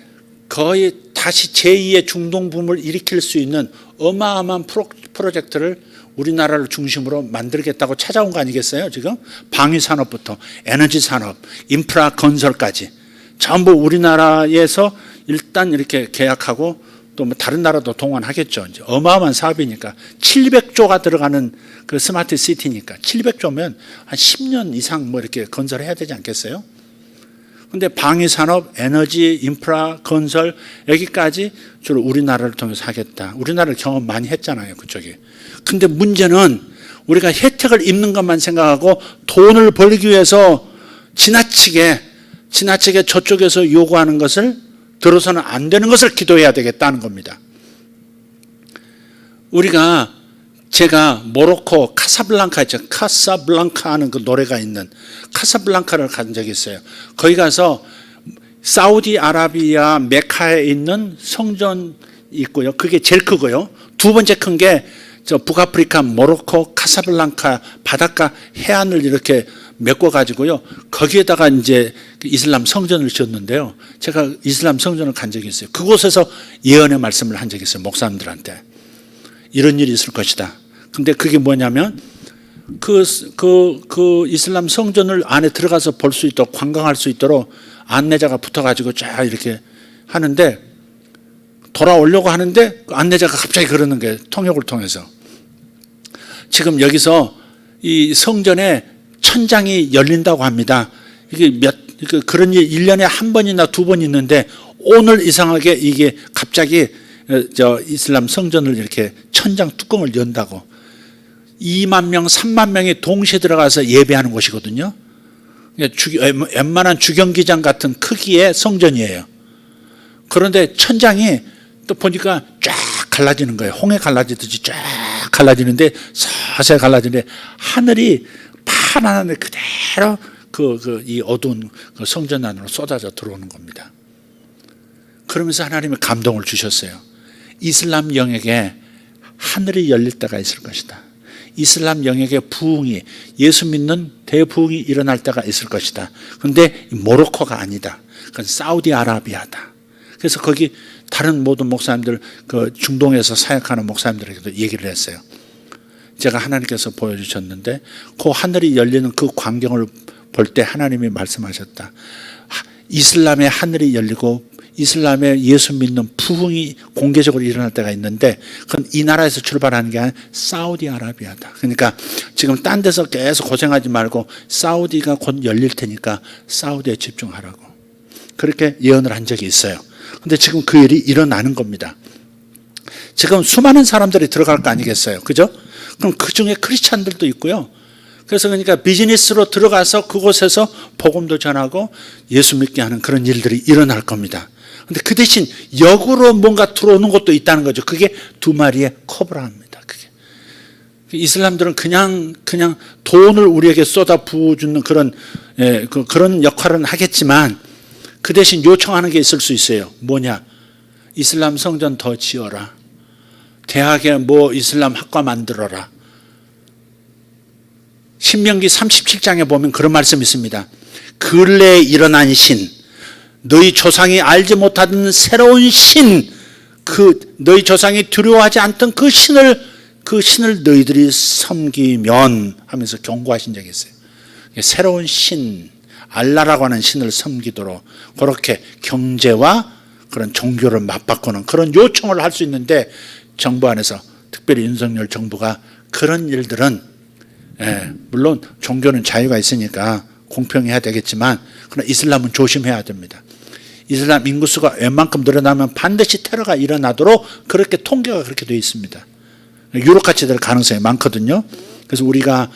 거의 다시 제2의 중동붐을 일으킬 수 있는 어마어마한 프로젝트를 우리나라를 중심으로 만들겠다고 찾아온 거 아니겠어요? 지금 방위산업부터 에너지산업, 인프라 건설까지 전부 우리나라에서 일단 이렇게 계약하고 또 뭐 다른 나라도 동원하겠죠. 이제 어마어마한 사업이니까 700조가 들어가는 그 스마트 시티니까 700조면 한 10년 이상 뭐 이렇게 건설해야 되지 않겠어요? 근데 방위산업, 에너지, 인프라, 건설 여기까지 주로 우리나라를 통해서 하겠다. 우리나라를 경험 많이 했잖아요. 그쪽에. 근데 문제는 우리가 혜택을 입는 것만 생각하고 돈을 벌기 위해서 지나치게 저쪽에서 요구하는 것을 들어서는 안 되는 것을 기도해야 되겠다는 겁니다. 제가 모로코 카사블랑카 있죠. 카사블랑카 하는 그 노래가 있는 카사블랑카를 간 적이 있어요. 거기 가서 사우디아라비아 메카에 있는 성전 있고요. 그게 제일 크고요. 2번째 큰 게 저 북아프리카 모로코 카사블랑카 바닷가 해안을 이렇게 메꿔 가지고요. 거기에다가 이제 이슬람 성전을 지었는데요. 제가 이슬람 성전을 간 적이 있어요. 그곳에서 예언의 말씀을 한 적이 있어요. 목사님들한테. 이런 일이 있을 것이다. 근데 그게 뭐냐면 그 이슬람 성전을 안에 들어가서 볼 수 있도록 관광할 수 있도록 안내자가 붙어가지고 쫙 이렇게 하는데 돌아오려고 하는데 그 안내자가 갑자기 그러는 게 통역을 통해서 지금 여기서 이 성전에 천장이 열린다고 합니다. 이게 그런 일 1년에 한 번이나 2번 있는데 오늘 이상하게 이게 갑자기 저 이슬람 성전을 이렇게 천장 뚜껑을 연다고 2만 명, 3만 명이 동시에 들어가서 예배하는 곳이거든요. 웬만한 주경기장 같은 크기의 성전이에요. 그런데 천장이 또 보니까 쫙 갈라지는 거예요. 홍해 갈라지듯이 쫙 갈라지는데 서서히 갈라지는데 하늘이 파란 하늘 그대로 이 어두운 그 성전 안으로 쏟아져 들어오는 겁니다. 그러면서 하나님이 감동을 주셨어요. 이슬람 영역에 하늘이 열릴 때가 있을 것이다. 이슬람 영역의 부흥이, 예수 믿는 대부흥이 일어날 때가 있을 것이다. 그런데 모로코가 아니다. 그건 사우디아라비아다. 그래서 거기 다른 모든 목사님들, 그 중동에서 사역하는 목사님들에게도 얘기를 했어요. 제가 하나님께서 보여주셨는데 그 하늘이 열리는 그 광경을 볼 때 하나님이 말씀하셨다. 이슬람의 하늘이 열리고 이슬람의 예수 믿는 부흥이 공개적으로 일어날 때가 있는데 그건 이 나라에서 출발하는 게 아니라 사우디아라비아다. 그러니까 지금 딴 데서 계속 고생하지 말고 사우디가 곧 열릴 테니까 사우디에 집중하라고. 그렇게 예언을 한 적이 있어요. 근데 지금 그 일이 일어나는 겁니다. 지금 수많은 사람들이 들어갈 거 아니겠어요? 그죠? 그럼 그 중에 크리스찬들도 있고요. 그래서 그러니까 비즈니스로 들어가서 그곳에서 복음도 전하고 예수 믿게 하는 그런 일들이 일어날 겁니다. 근데 그 대신 역으로 뭔가 들어오는 것도 있다는 거죠. 그게 두 마리의 코브라입니다. 그게. 이슬람들은 그냥 돈을 우리에게 쏟아 부어주는 그런 역할은 하겠지만 그 대신 요청하는 게 있을 수 있어요. 뭐냐? 이슬람 성전 더 지어라. 대학에 뭐 이슬람 학과 만들어라. 신명기 37장에 보면 그런 말씀이 있습니다. 근래에 일어난 신, 너희 조상이 알지 못하던 새로운 신, 그 너희 조상이 두려워하지 않던 그 신을 너희들이 섬기면 하면서 경고하신 적이 있어요. 새로운 신, 알라라고 하는 신을 섬기도록 그렇게 경제와 그런 종교를 맞바꾸는 그런 요청을 할 수 있는데 정부 안에서 특별히 윤석열 정부가 그런 일들은 물론 종교는 자유가 있으니까 공평해야 되겠지만 그러나 이슬람은 조심해야 됩니다. 이슬람 인구수가 웬만큼 늘어나면 반드시 테러가 일어나도록 그렇게 통계가 그렇게 되어 있습니다. 유럽같이 될 가능성이 많거든요. 그래서 우리가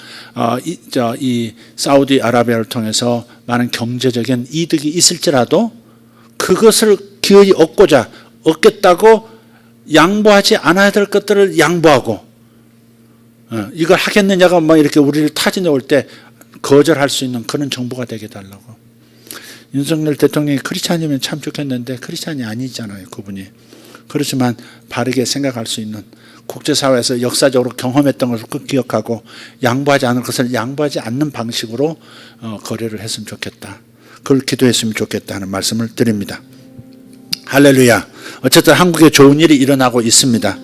이 사우디아라비아를 통해서 많은 경제적인 이득이 있을지라도 그것을 기어이 얻겠다고 양보하지 않아야 될 것들을 양보하고 이걸 하겠느냐가 막 이렇게 우리를 타진해 올 때 거절할 수 있는 그런 정부가 되게 달라고. 윤석열 대통령이 크리스찬이면 참 좋겠는데 크리스찬이 아니잖아요, 그분이. 그렇지만 바르게 생각할 수 있는 국제사회에서 역사적으로 경험했던 것을 꼭 기억하고 양보하지 않을 것을 양보하지 않는 방식으로 거래를 했으면 좋겠다. 그걸 기도했으면 좋겠다 하는 말씀을 드립니다. 할렐루야. 어쨌든 한국에 좋은 일이 일어나고 있습니다.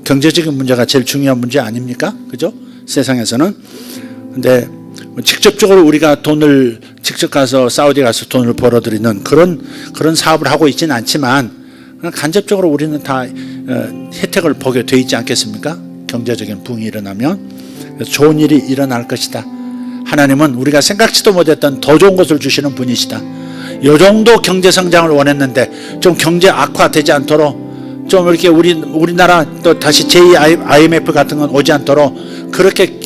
경제적인 문제가 제일 중요한 문제 아닙니까? 그죠? 세상에서는. 근데 직접적으로 우리가 돈을 직접 가서 사우디 가서 돈을 벌어들이는 그런 사업을 하고 있지는 않지만 간접적으로 우리는 다 혜택을 보게 돼 있지 않겠습니까? 경제적인 부흥이 일어나면. 그래서 좋은 일이 일어날 것이다. 하나님은 우리가 생각지도 못했던 더 좋은 것을 주시는 분이시다. 이 정도 경제 성장을 원했는데 좀 경제 악화되지 않도록 좀 이렇게 우리나라 또 다시 제2 IMF 같은 건 오지 않도록 그렇게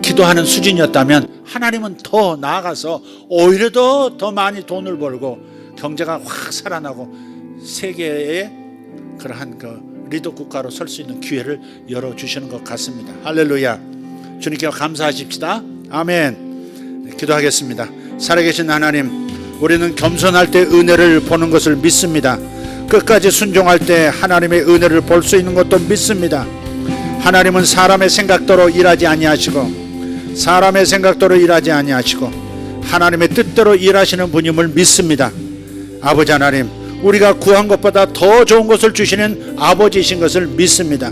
기도하는 수준이었다면 하나님은 더 나아가서 오히려 더 많이 돈을 벌고 경제가 확 살아나고 세계의 그러한 리더 국가로 설 수 있는 기회를 열어주시는 것 같습니다. 할렐루야. 주님께 감사하십시다. 아멘. 기도하겠습니다. 살아계신 하나님, 우리는 겸손할 때 은혜를 보는 것을 믿습니다. 끝까지 순종할 때 하나님의 은혜를 볼 수 있는 것도 믿습니다. 하나님은 사람의 생각대로 일하지 아니하시고 사람의 생각대로 일하지 아니하시고 하나님의 뜻대로 일하시는 분임을 믿습니다. 아버지 하나님, 우리가 구한 것보다 더 좋은 것을 주시는 아버지이신 것을 믿습니다.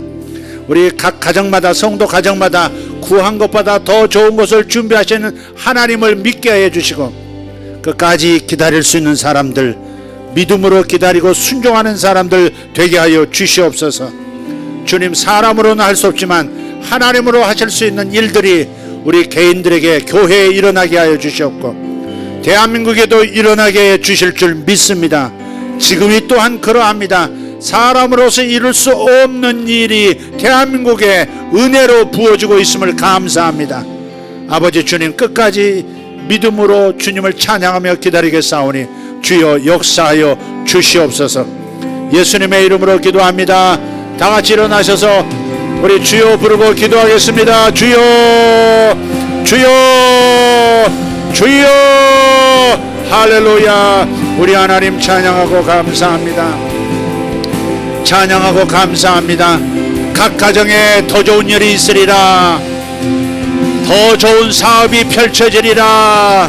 우리 각 가정마다, 성도 가정마다 구한 것보다 더 좋은 것을 준비하시는 하나님을 믿게 해 주시고 끝까지 기다릴 수 있는 사람들, 믿음으로 기다리고 순종하는 사람들 되게 하여 주시옵소서. 주님, 사람으로는 할 수 없지만 하나님으로 하실 수 있는 일들이 우리 개인들에게, 교회에 일어나게 하여 주시옵고 대한민국에도 일어나게 해 주실 줄 믿습니다. 지금이 또한 그러합니다. 사람으로서 이룰 수 없는 일이 대한민국에 은혜로 부어지고 있음을 감사합니다. 아버지 주님, 끝까지 믿음으로 주님을 찬양하며 기다리겠사오니 주여 역사하여 주시옵소서. 예수님의 이름으로 기도합니다. 다 같이 일어나셔서 우리 주여 부르고 기도하겠습니다. 주여, 주여, 주여. 할렐루야. 우리 하나님 찬양하고 감사합니다. 찬양하고 감사합니다. 각 가정에 더 좋은 일이 있으리라. 더 좋은 사업이 펼쳐지리라.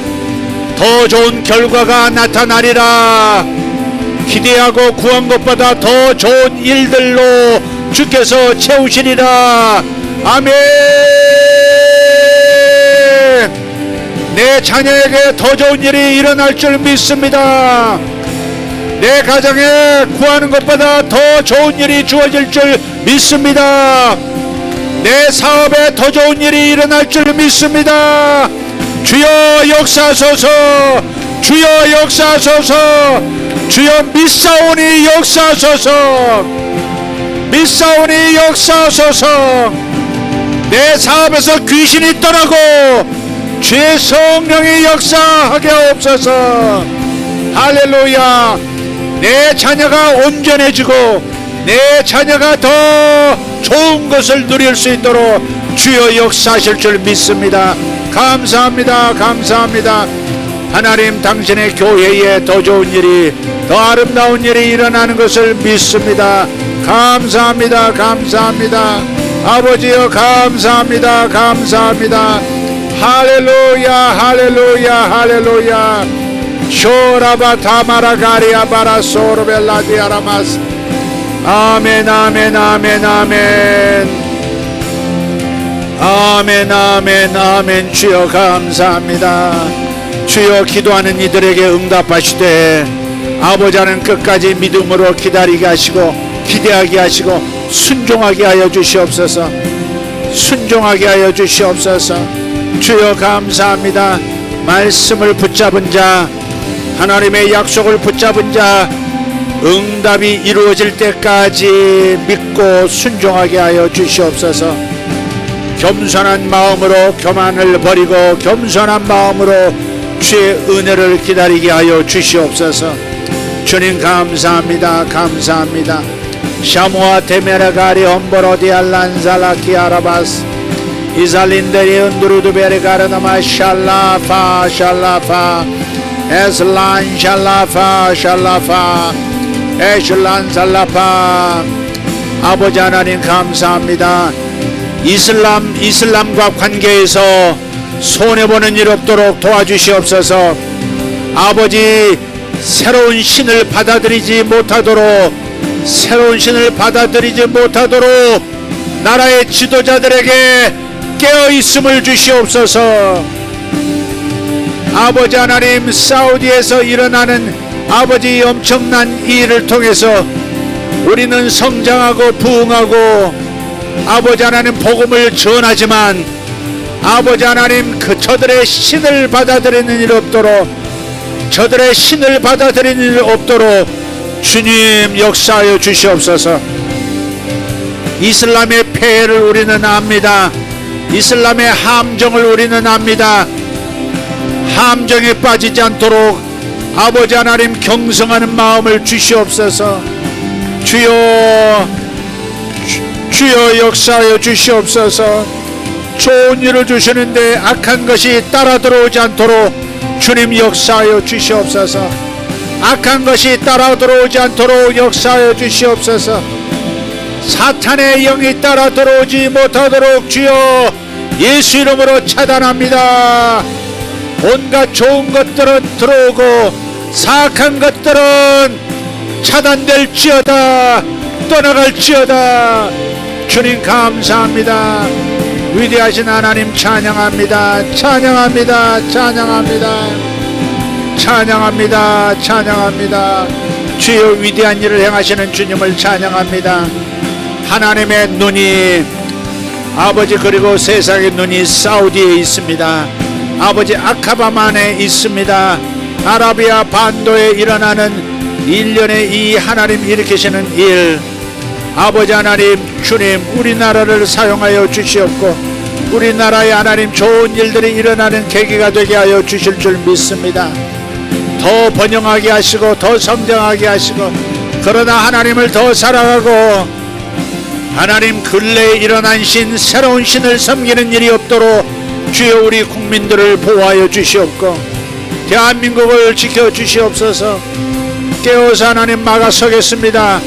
더 좋은 결과가 나타나리라. 기대하고 구한 것보다 더 좋은 일들로 주께서 채우시리라. 아멘. 내 자녀에게 더 좋은 일이 일어날 줄 믿습니다. 내 가정에 구하는 것보다 더 좋은 일이 주어질 줄 믿습니다. 내 사업에 더 좋은 일이 일어날 줄 믿습니다. 주여 역사하소서. 주여 역사하소서. 주여 믿사오니 역사하소서. 믿사오니 역사하소서. 내 사업에서 귀신이 떠나고 주의 성령이 역사하게 없어서. 할렐루야. 내 자녀가 온전해지고 내 자녀가 더 좋은 것을 누릴 수 있도록 주여 역사하실 줄 믿습니다. 감사합니다. 감사합니다. 하나님, 당신의 교회에 더 좋은 일이, 더 아름다운 일이 일어나는 것을 믿습니다. 감사합니다. 감사합니다. 아버지여 감사합니다. 감사합니다. 할렐루야. 할렐루야. 할렐루야. 쇼라바 타마라가리아 바라소르벨라디아라마스. 아멘. 아멘. 아멘. 아멘. 아멘. 아멘. 아멘. 주여 감사합니다. 주여 기도하는 이들에게 응답하시되 아버지는 끝까지 믿음으로 기다리게 하시고 기대하게 하시고 순종하게 하여 주시옵소서. 순종하게 하여 주시옵소서. 주여 감사합니다. 말씀을 붙잡은 자, 하나님의 약속을 붙잡은 자, 응답이 이루어질 때까지 믿고 순종하게 하여 주시옵소서. 겸손한 마음으로 교만을 버리고 겸손한 마음으로 주의 은혜를 기다리게 하여 주시옵소서. 주님 감사합니다. 감사합니다. 샤모아 테메라가리 험보로디 알란살라키 아라바스 이살린데리 은두루두 베레가르나마 샬라파 샬라파 에슬란 샬라파 샬라파 에슐란 살라파. 아버지 하나님 감사합니다. 이슬람과 관계에서 손해보는 일 없도록 도와주시옵소서. 아버지, 새로운 신을 받아들이지 못하도록 나라의 지도자들에게 깨어있음을 주시옵소서. 아버지 하나님, 사우디에서 일어나는 아버지 엄청난 일을 통해서 우리는 성장하고 부흥하고 아버지 하나님 복음을 전하지만 아버지 하나님 저들의 신을 받아들이는 일 없도록 주님 역사하여 주시옵소서. 이슬람의 폐해를 우리는 압니다. 이슬람의 함정을 우리는 압니다. 함정에 빠지지 않도록 아버지 하나님 경성하는 마음을 주시옵소서. 주여 역사하여 주시옵소서. 좋은 일을 주시는데 악한 것이 따라 들어오지 않도록 주님 역사하여 주시옵소서. 악한 것이 따라 들어오지 않도록 역사하여 주시옵소서. 사탄의 영이 따라 들어오지 못하도록 주여 예수 이름으로 차단합니다. 온갖 좋은 것들은 들어오고 사악한 것들은 차단될지어다, 떠나갈지어다. 주님 감사합니다. 위대하신 하나님 찬양합니다. 찬양합니다. 찬양합니다. 찬양합니다. 찬양합니다. 주여 위대한 일을 행하시는 주님을 찬양합니다. 하나님의 눈이 아버지 그리고 세상의 눈이 사우디에 있습니다. 아버지 아카바만에 있습니다. 아라비아 반도에 일어나는 1년에 이 하나님 일으키시는 일, 아버지 하나님, 주님, 우리나라를 사용하여 주시옵고 우리나라에 하나님 좋은 일들이 일어나는 계기가 되게 하여 주실 줄 믿습니다. 더 번영하게 하시고 더 성장하게 하시고, 그러나 하나님을 더 사랑하고 하나님 근래에 일어난 신, 새로운 신을 섬기는 일이 없도록 주여 우리 국민들을 보호하여 주시옵고 대한민국을 지켜주시옵소서. 깨어서 하나님 막아서겠습니다.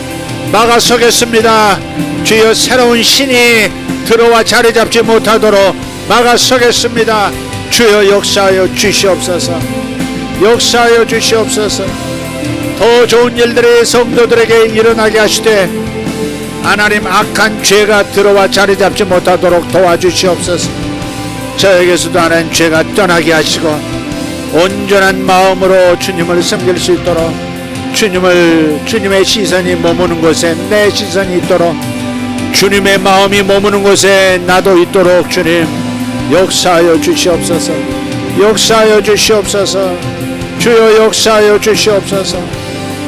막아서겠습니다. 주여 새로운 신이 들어와 자리 잡지 못하도록 막아서겠습니다. 주여 역사하여 주시옵소서. 역사하여 주시옵소서. 더 좋은 일들이 성도들에게 일어나게 하시되 하나님 악한 죄가 들어와 자리 잡지 못하도록 도와주시옵소서. 저에게서도 하나님 죄가 떠나게 하시고 온전한 마음으로 주님을 섬길 수 있도록, 주님의 시선이 머무는 곳에 내 시선이 있도록, 주님의 마음이 머무는 곳에 나도 있도록 주님 역사하여 주시옵소서. 역사하여 주시옵소서. 주여 역사하여 주시옵소서.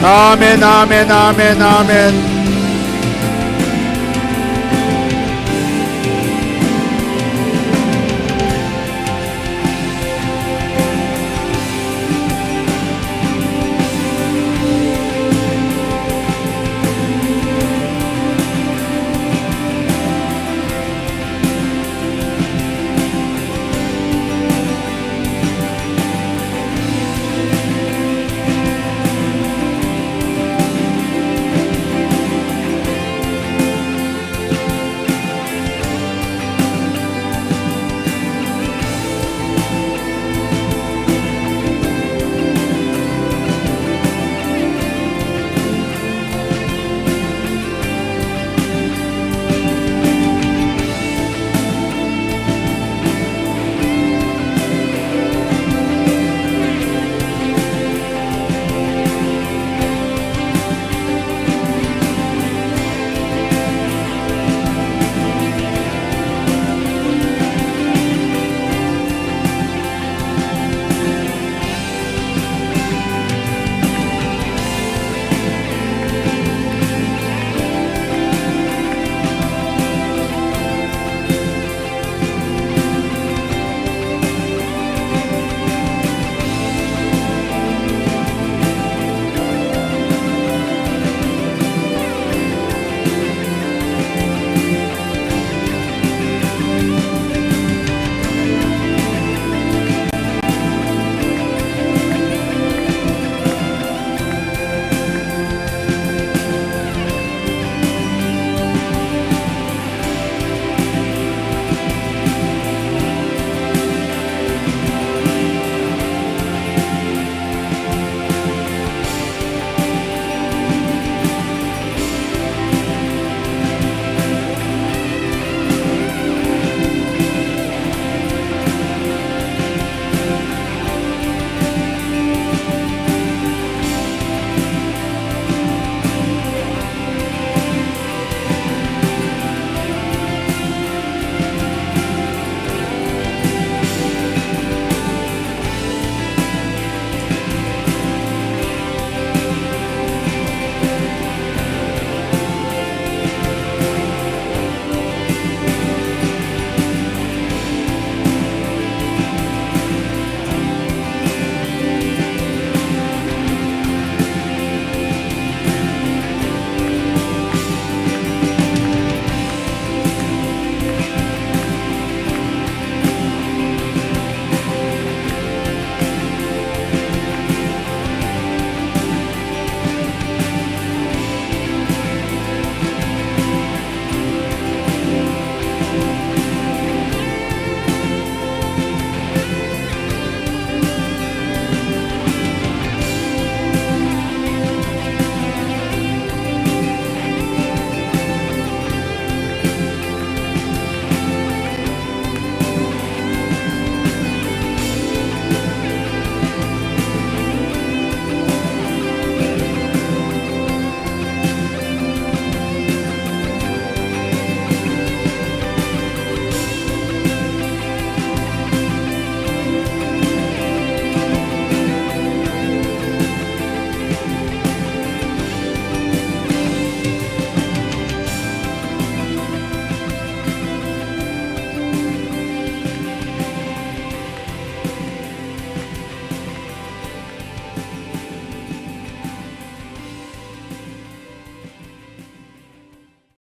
아멘, 아멘, 아멘, 아멘.